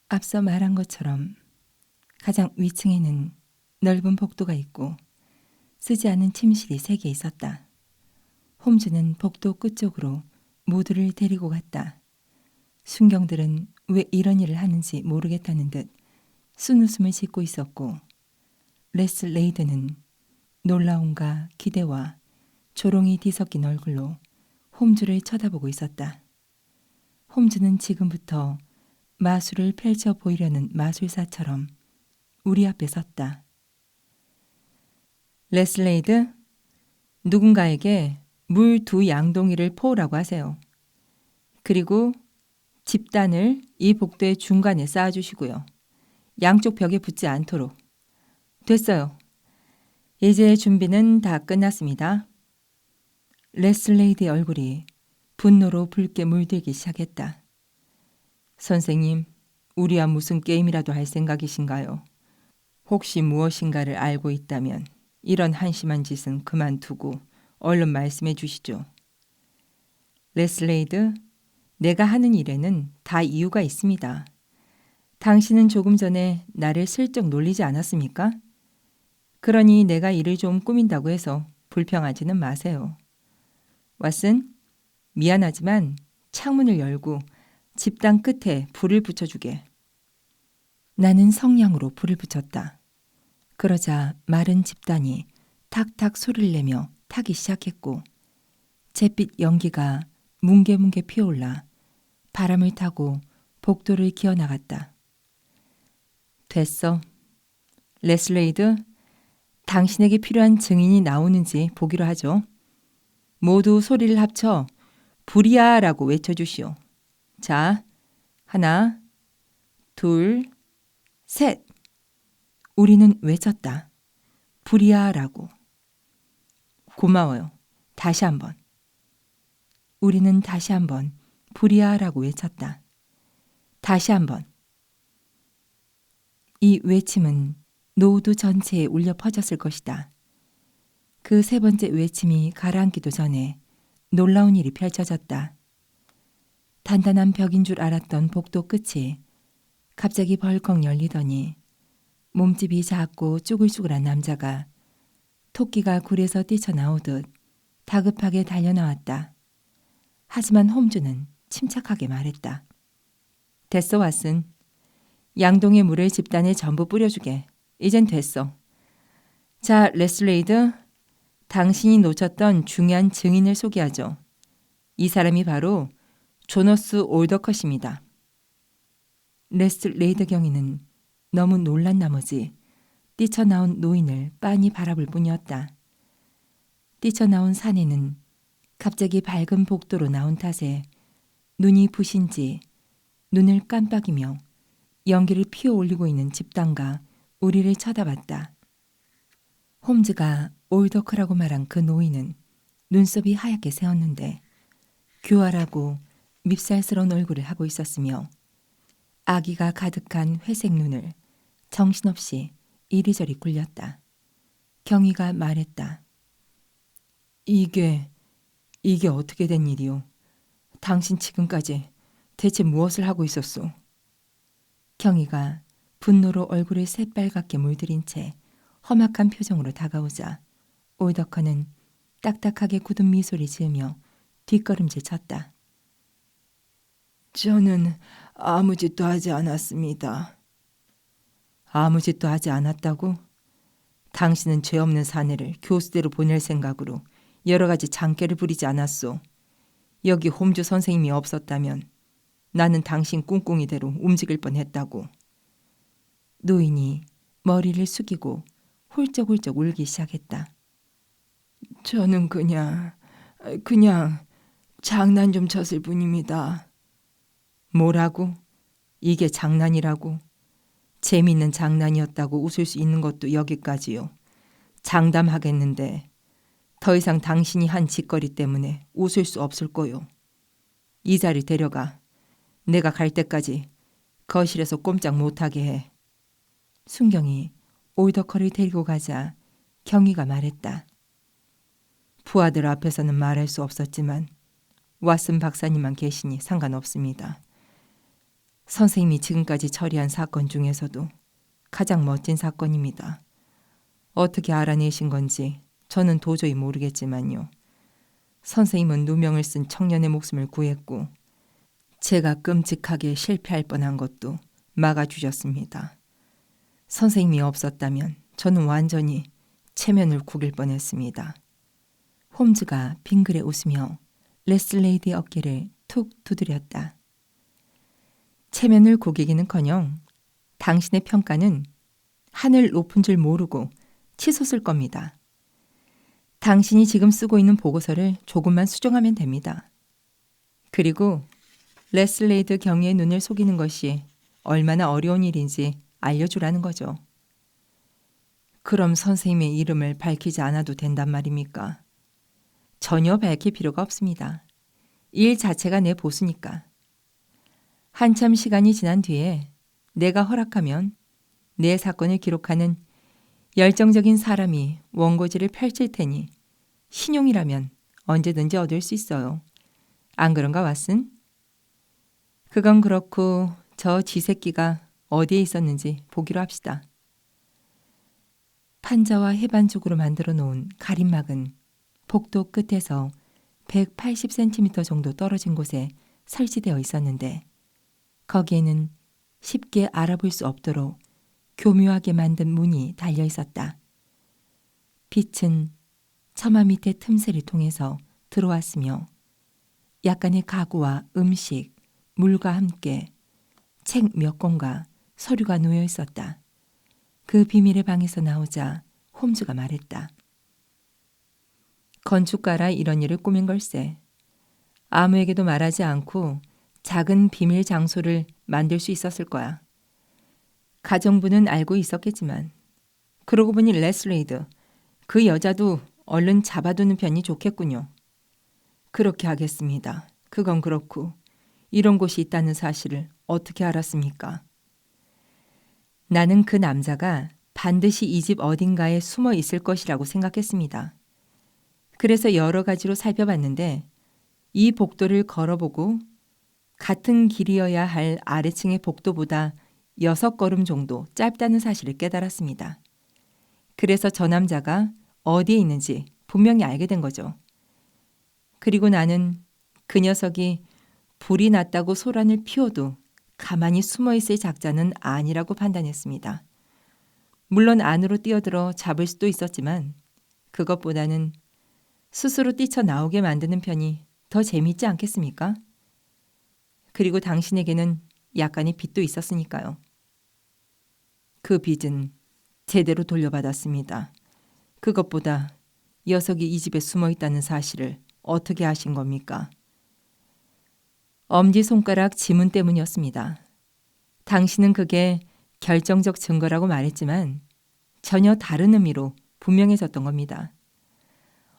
앞서 말한 것처럼 가장 위층에는 넓은 복도가 있고 쓰지 않은 침실이 3개 있었다. 홈즈는 복도 끝쪽으로 모두를 데리고 갔다. 순경들은 왜 이런 일을 하는지 모르겠다는 듯 쓴웃음을 짓고 있었고 레슬레이드는 놀라움과 기대와 조롱이 뒤섞인 얼굴로 홈즈를 쳐다보고 있었다. 홈즈는 지금부터 마술을 펼쳐 보이려는 마술사처럼 우리 앞에 섰다. 레슬레이드, 누군가에게 물 2양동이를 포우라고 하세요. 그리고 집단을 이 복도의 중간에 쌓아주시고요. 양쪽 벽에 붙지 않도록. 됐어요. 이제 준비는 다 끝났습니다. 레슬레이드의 얼굴이 분노로 붉게 물들기 시작했다. 선생님, 우리와 무슨 게임이라도 할 생각이신가요? 혹시 무엇인가를 알고 있다면 이런 한심한 짓은 그만두고 얼른 말씀해 주시죠. 레슬레이드, 내가 하는 일에는 다 이유가 있습니다. 당신은 조금 전에 나를 슬쩍 놀리지 않았습니까? 그러니 내가 일을 좀 꾸민다고 해서 불평하지는 마세요. 왓슨, 미안하지만 창문을 열고 집단 끝에 불을 붙여주게. 나는 성냥으로 불을 붙였다. 그러자 마른 집단이 탁탁 소리를 내며 타기 시작했고 잿빛 연기가 뭉게뭉게 피어올라 바람을 타고 복도를 기어나갔다. 됐어. 레슬레이드, 당신에게 필요한 증인이 나오는지 보기로 하죠. 모두 소리를 합쳐 불이야 라고 외쳐주시오. 자, 하나, 둘, 셋. 우리는 외쳤다. 불이야 라고. 고마워요. 다시 한번. 우리는 다시 한번 불이야 라고 외쳤다. 다시 한번. 이 외침은 노도 전체에 울려 퍼졌을 것이다. 그 3번째 외침이 가라앉기도 전에 놀라운 일이 펼쳐졌다. 단단한 벽인 줄 알았던 복도 끝이 갑자기 벌컥 열리더니 몸집이 작고 쭈글쭈글한 남자가 토끼가 굴에서 뛰쳐나오듯 다급하게 달려나왔다. 하지만 홈즈는 침착하게 말했다. 됐어, 왓슨. 양동의 물을 집단에 전부 뿌려주게. 이젠 됐어. 자, 레슬레이드, 당신이 놓쳤던 중요한 증인을 소개하죠. 이 사람이 바로 조너스 올더컷입니다. 레슬레이드 경위는 너무 놀란 나머지 뛰쳐나온 노인을 빤히 바라볼 뿐이었다. 뛰쳐나온 사내는 갑자기 밝은 복도로 나온 탓에 눈이 부신지 눈을 깜빡이며 연기를 피어올리고 있는 집단과 우리를 쳐다봤다. 홈즈가 올더크라고 말한 그 노인은 눈썹이 하얗게 새었는데 교활하고 밉살스러운 얼굴을 하고 있었으며 아기가 가득한 회색 눈을 정신없이 이리저리 굴렸다. 경위가 말했다. 이게 어떻게 된 일이오? 당신 지금까지 대체 무엇을 하고 있었소? 경위가 분노로 얼굴을 새빨갛게 물들인 채 험악한 표정으로 다가오자 올더커는 딱딱하게 굳은 미소를 지으며 뒷걸음질 쳤다. 저는 아무 짓도 하지 않았습니다. 아무 짓도 하지 않았다고? 당신은 죄 없는 사내를 교수대로 보낼 생각으로 여러 가지 장깨를 부리지 않았소. 여기 홈즈 선생님이 없었다면 나는 당신 꿍꿍이대로 움직일 뻔했다고. 노인이 머리를 숙이고 훌쩍훌쩍 울기 시작했다. 저는 그냥 장난 좀 쳤을 뿐입니다. 뭐라고? 이게 장난이라고? 재미있는 장난이었다고 웃을 수 있는 것도 여기까지요. 장담하겠는데 더 이상 당신이 한 짓거리 때문에 웃을 수 없을 거요. 이 자리 데려가. 내가 갈 때까지 거실에서 꼼짝 못하게 해. 순경이 올더커를 데리고 가자 경위가 말했다. 부하들 앞에서는 말할 수 없었지만 왓슨 박사님만 계시니 상관없습니다. 선생님이 지금까지 처리한 사건 중에서도 가장 멋진 사건입니다. 어떻게 알아내신 건지 저는 도저히 모르겠지만요. 선생님은 누명을 쓴 청년의 목숨을 구했고 제가 끔찍하게 실패할 뻔한 것도 막아주셨습니다. 선생님이 없었다면 저는 완전히 체면을 구길 뻔했습니다. 홈즈가 빙그레 웃으며 레슬레이드의 어깨를 툭 두드렸다. 체면을 구기기는커녕 당신의 평가는 하늘 높은 줄 모르고 치솟을 겁니다. 당신이 지금 쓰고 있는 보고서를 조금만 수정하면 됩니다. 그리고 레슬레이드 경위의 눈을 속이는 것이 얼마나 어려운 일인지 알려주라는 거죠. 그럼 선생님의 이름을 밝히지 않아도 된단 말입니까? 전혀 밝힐 필요가 없습니다. 일 자체가 내 보수니까. 한참 시간이 지난 뒤에 내가 허락하면 내 사건을 기록하는 열정적인 사람이 원고지를 펼칠 테니 신용이라면 언제든지 얻을 수 있어요. 안 그런가 왓슨? 그건 그렇고 저 쥐새끼가 어디에 있었는지 보기로 합시다. 판자와 해반 쪽으로 만들어 놓은 가림막은 복도 끝에서 180cm 정도 떨어진 곳에 설치되어 있었는데 거기에는 쉽게 알아볼 수 없도록 교묘하게 만든 문이 달려 있었다. 빛은 처마 밑의 틈새를 통해서 들어왔으며 약간의 가구와 음식, 물과 함께 책 몇 권과 서류가 놓여 있었다. 그 비밀의 방에서 나오자 홈즈가 말했다. 건축가라 이런 일을 꾸민 걸세. 아무에게도 말하지 않고 작은 비밀 장소를 만들 수 있었을 거야. 가정부는 알고 있었겠지만 그러고 보니 레슬레이드, 그 여자도 얼른 잡아두는 편이 좋겠군요. 그렇게 하겠습니다. 그건 그렇고 이런 곳이 있다는 사실을 어떻게 알았습니까? 나는 그 남자가 반드시 이 집 어딘가에 숨어 있을 것이라고 생각했습니다. 그래서 여러 가지로 살펴봤는데 이 복도를 걸어보고 같은 길이어야 할 아래층의 복도보다 6걸음 정도 짧다는 사실을 깨달았습니다. 그래서 저 남자가 어디에 있는지 분명히 알게 된 거죠. 그리고 나는 그 녀석이 불이 났다고 소란을 피워도 가만히 숨어있을 작자는 아니라고 판단했습니다. 물론 안으로 뛰어들어 잡을 수도 있었지만 그것보다는 스스로 뛰쳐나오게 만드는 편이 더 재미있지 않겠습니까? 그리고 당신에게는 약간의 빚도 있었으니까요. 그 빚은 제대로 돌려받았습니다. 그것보다 녀석이 이 집에 숨어 있다는 사실을 어떻게 아신 겁니까? 엄지손가락 지문 때문이었습니다. 당신은 그게 결정적 증거라고 말했지만 전혀 다른 의미로 분명해졌던 겁니다.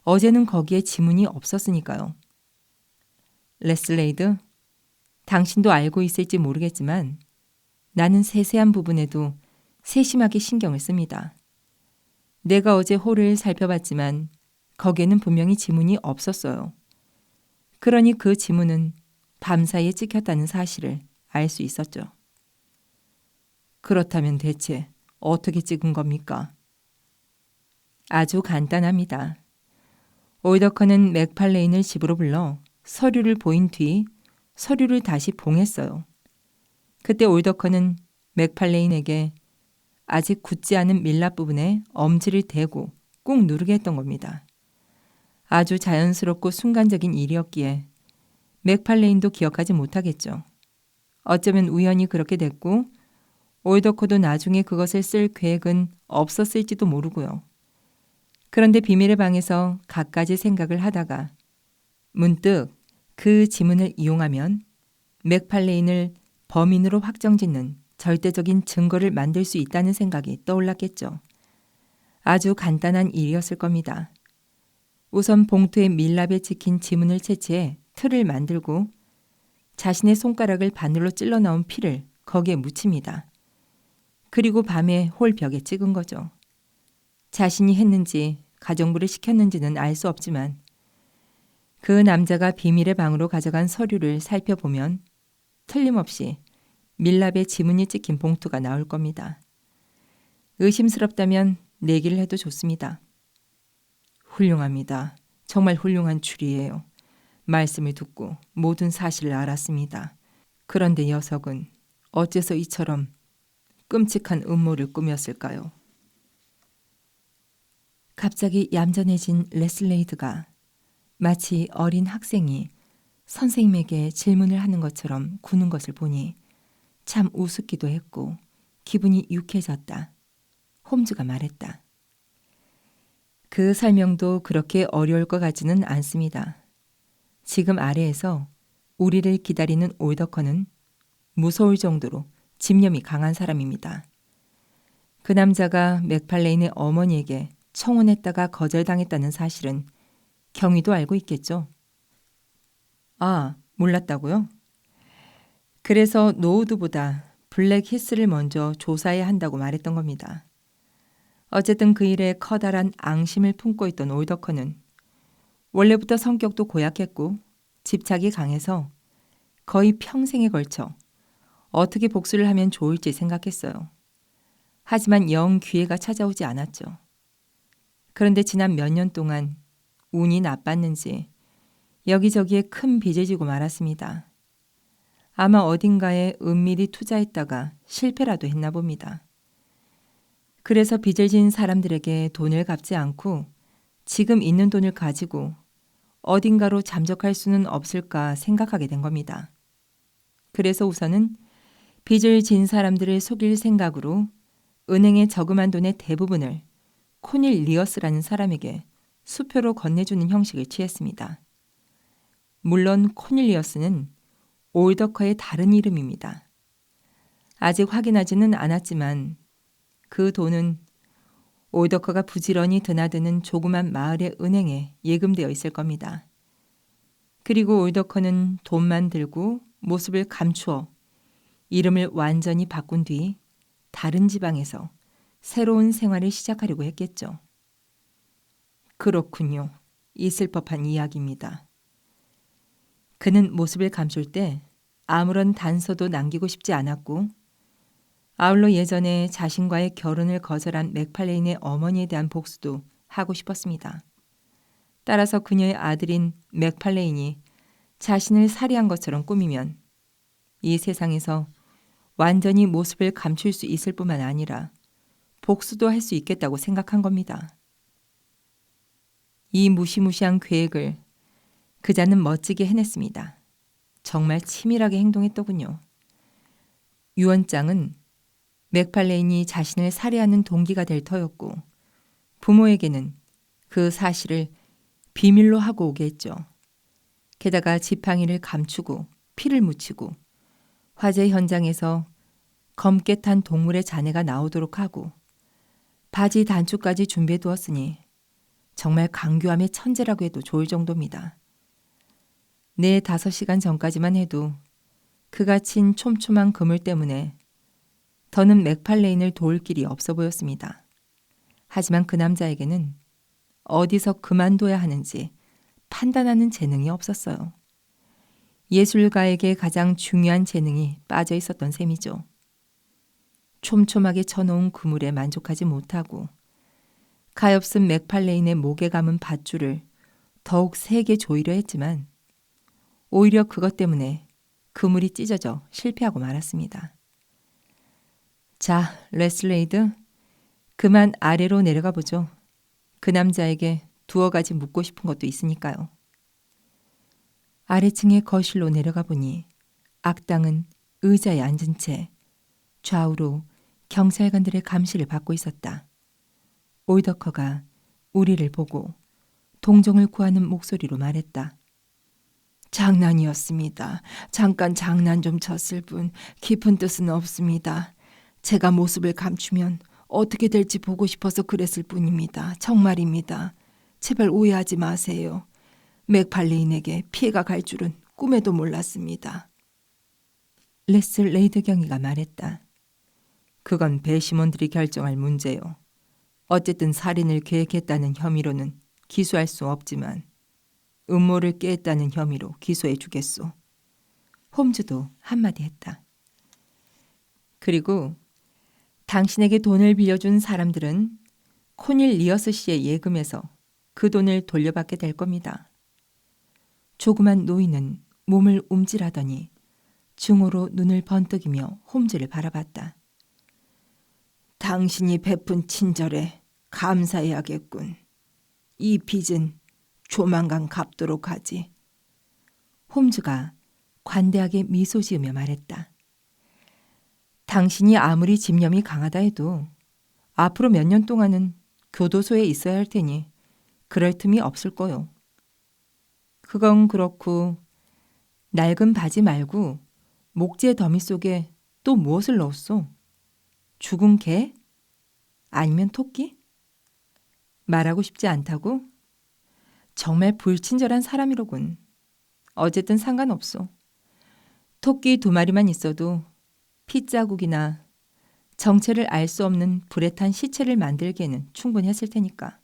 어제는 거기에 지문이 없었으니까요. 레슬레이드, 당신도 알고 있을지 모르겠지만 나는 세세한 부분에도 세심하게 신경을 씁니다. 내가 어제 홀을 살펴봤지만 거기에는 분명히 지문이 없었어요. 그러니 그 지문은 밤사이에 찍혔다는 사실을 알 수 있었죠. 그렇다면 대체 어떻게 찍은 겁니까? 아주 간단합니다. 올더커는 맥팔레인을 집으로 불러 서류를 보인 뒤 서류를 다시 봉했어요. 그때 올더커는 맥팔레인에게 아직 굳지 않은 밀랍 부분에 엄지를 대고 꾹 누르게 했던 겁니다. 아주 자연스럽고 순간적인 일이었기에 맥팔레인도 기억하지 못하겠죠. 어쩌면 우연히 그렇게 됐고 올더커도 나중에 그것을 쓸 계획은 없었을지도 모르고요. 그런데 비밀의 방에서 갖가지 생각을 하다가 문득 그 지문을 이용하면 맥팔레인을 범인으로 확정짓는 절대적인 증거를 만들 수 있다는 생각이 떠올랐겠죠. 아주 간단한 일이었을 겁니다. 우선 봉투에 밀랍에 찍힌 지문을 채취해 틀을 만들고 자신의 손가락을 바늘로 찔러 나온 피를 거기에 묻힙니다. 그리고 밤에 홀 벽에 찍은 거죠. 자신이 했는지 가정부를 시켰는지는 알 수 없지만 그 남자가 비밀의 방으로 가져간 서류를 살펴보면 틀림없이 밀랍의 지문이 찍힌 봉투가 나올 겁니다. 의심스럽다면 내기를 해도 좋습니다. 훌륭합니다. 정말 훌륭한 추리예요. 말씀을 듣고 모든 사실을 알았습니다. 그런데 녀석은 어째서 이처럼 끔찍한 음모를 꾸몄을까요? 갑자기 얌전해진 레슬레이드가 마치 어린 학생이 선생님에게 질문을 하는 것처럼 구는 것을 보니 참 우습기도 했고 기분이 유쾌해졌다. 홈즈가 말했다. 그 설명도 그렇게 어려울 것 같지는 않습니다. 지금 아래에서 우리를 기다리는 올더커는 무서울 정도로 집념이 강한 사람입니다. 그 남자가 맥팔레인의 어머니에게 청혼했다가 거절당했다는 사실은 경위도 알고 있겠죠. 아, 몰랐다고요? 그래서 노우드보다 블랙 히스를 먼저 조사해야 한다고 말했던 겁니다. 어쨌든 그 일에 커다란 앙심을 품고 있던 올더커는 원래부터 성격도 고약했고 집착이 강해서 거의 평생에 걸쳐 어떻게 복수를 하면 좋을지 생각했어요. 하지만 영 기회가 찾아오지 않았죠. 그런데 지난 몇 년 동안 운이 나빴는지 여기저기에 큰 빚을 지고 말았습니다. 아마 어딘가에 은밀히 투자했다가 실패라도 했나 봅니다. 그래서 빚을 진 사람들에게 돈을 갚지 않고 지금 있는 돈을 가지고 어딘가로 잠적할 수는 없을까 생각하게 된 겁니다. 그래서 우선은 빚을 진 사람들을 속일 생각으로 은행에 저금한 돈의 대부분을 코닐리어스라는 사람에게 수표로 건네주는 형식을 취했습니다. 물론 코닐리어스는 올더커의 다른 이름입니다. 아직 확인하지는 않았지만 그 돈은 올더커가 부지런히 드나드는 조그만 마을의 은행에 예금되어 있을 겁니다. 그리고 올더커는 돈만 들고 모습을 감추어 이름을 완전히 바꾼 뒤 다른 지방에서 새로운 생활을 시작하려고 했겠죠. 그렇군요. 있을 법한 이야기입니다. 그는 모습을 감출 때 아무런 단서도 남기고 싶지 않았고 아울러 예전에 자신과의 결혼을 거절한 맥팔레인의 어머니에 대한 복수도 하고 싶었습니다. 따라서 그녀의 아들인 맥팔레인이 자신을 살해한 것처럼 꾸미면 이 세상에서 완전히 모습을 감출 수 있을 뿐만 아니라 복수도 할 수 있겠다고 생각한 겁니다. 이 무시무시한 계획을 그자는 멋지게 해냈습니다. 정말 치밀하게 행동했더군요. 유언장은 맥팔레인이 자신을 살해하는 동기가 될 터였고 부모에게는 그 사실을 비밀로 하고 오게 했죠. 게다가 지팡이를 감추고 피를 묻히고 화재 현장에서 검게 탄 동물의 잔해가 나오도록 하고 바지 단추까지 준비해 두었으니 정말 강교함의 천재라고 해도 좋을 정도입니다. 4-5시간 전까지만 해도 그가 친 촘촘한 그물 때문에 더는 맥팔레인을 도울 길이 없어 보였습니다. 하지만 그 남자에게는 어디서 그만둬야 하는지 판단하는 재능이 없었어요. 예술가에게 가장 중요한 재능이 빠져 있었던 셈이죠. 촘촘하게 쳐놓은 그물에 만족하지 못하고 가엾은 맥팔레인의 목에 감은 밧줄을 더욱 세게 조이려 했지만 오히려 그것 때문에 그물이 찢어져 실패하고 말았습니다. 자, 레슬레이드, 그만 아래로 내려가 보죠. 그 남자에게 두어 가지 묻고 싶은 것도 있으니까요. 아래층의 거실로 내려가 보니 악당은 의자에 앉은 채 좌우로 경찰관들의 감시를 받고 있었다. 올더커가 우리를 보고 동정을 구하는 목소리로 말했다. 장난이었습니다. 잠깐 장난 좀 쳤을 뿐 깊은 뜻은 없습니다. 제가 모습을 감추면 어떻게 될지 보고 싶어서 그랬을 뿐입니다. 정말입니다. 제발 오해하지 마세요. 맥팔레인에게 피해가 갈 줄은 꿈에도 몰랐습니다. 레슬레이드 경위가 말했다. 그건 배심원들이 결정할 문제요. 어쨌든 살인을 계획했다는 혐의로는 기소할 수 없지만 음모를 깼다는 혐의로 기소해 주겠소. 홈즈도 한마디 했다. 그리고 당신에게 돈을 빌려준 사람들은 코닐리어스 씨의 예금에서 그 돈을 돌려받게 될 겁니다. 조그만 노인은 몸을 움찔하더니 중으로 눈을 번뜩이며 홈즈를 바라봤다. 당신이 베푼 친절에 감사해야겠군. 이 빚은 조만간 갚도록 하지. 홈즈가 관대하게 미소 지으며 말했다. 당신이 아무리 집념이 강하다 해도 앞으로 몇 년 동안은 교도소에 있어야 할 테니 그럴 틈이 없을 거요. 그건 그렇고 낡은 바지 말고 목재 더미 속에 또 무엇을 넣었소? 죽은 개? 아니면 토끼? 말하고 싶지 않다고? 정말 불친절한 사람이로군. 어쨌든 상관없어. 토끼 2마리만 있어도 핏자국이나 정체를 알 수 없는 불에 탄 시체를 만들기에는 충분했을 테니까.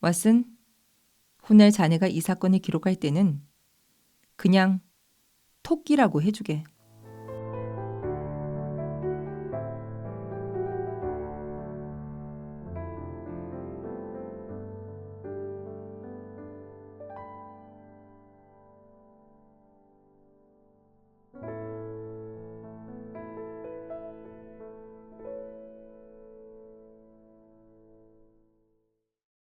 왓슨, 훗날 자네가 이 사건을 기록할 때는 그냥 토끼라고 해주게.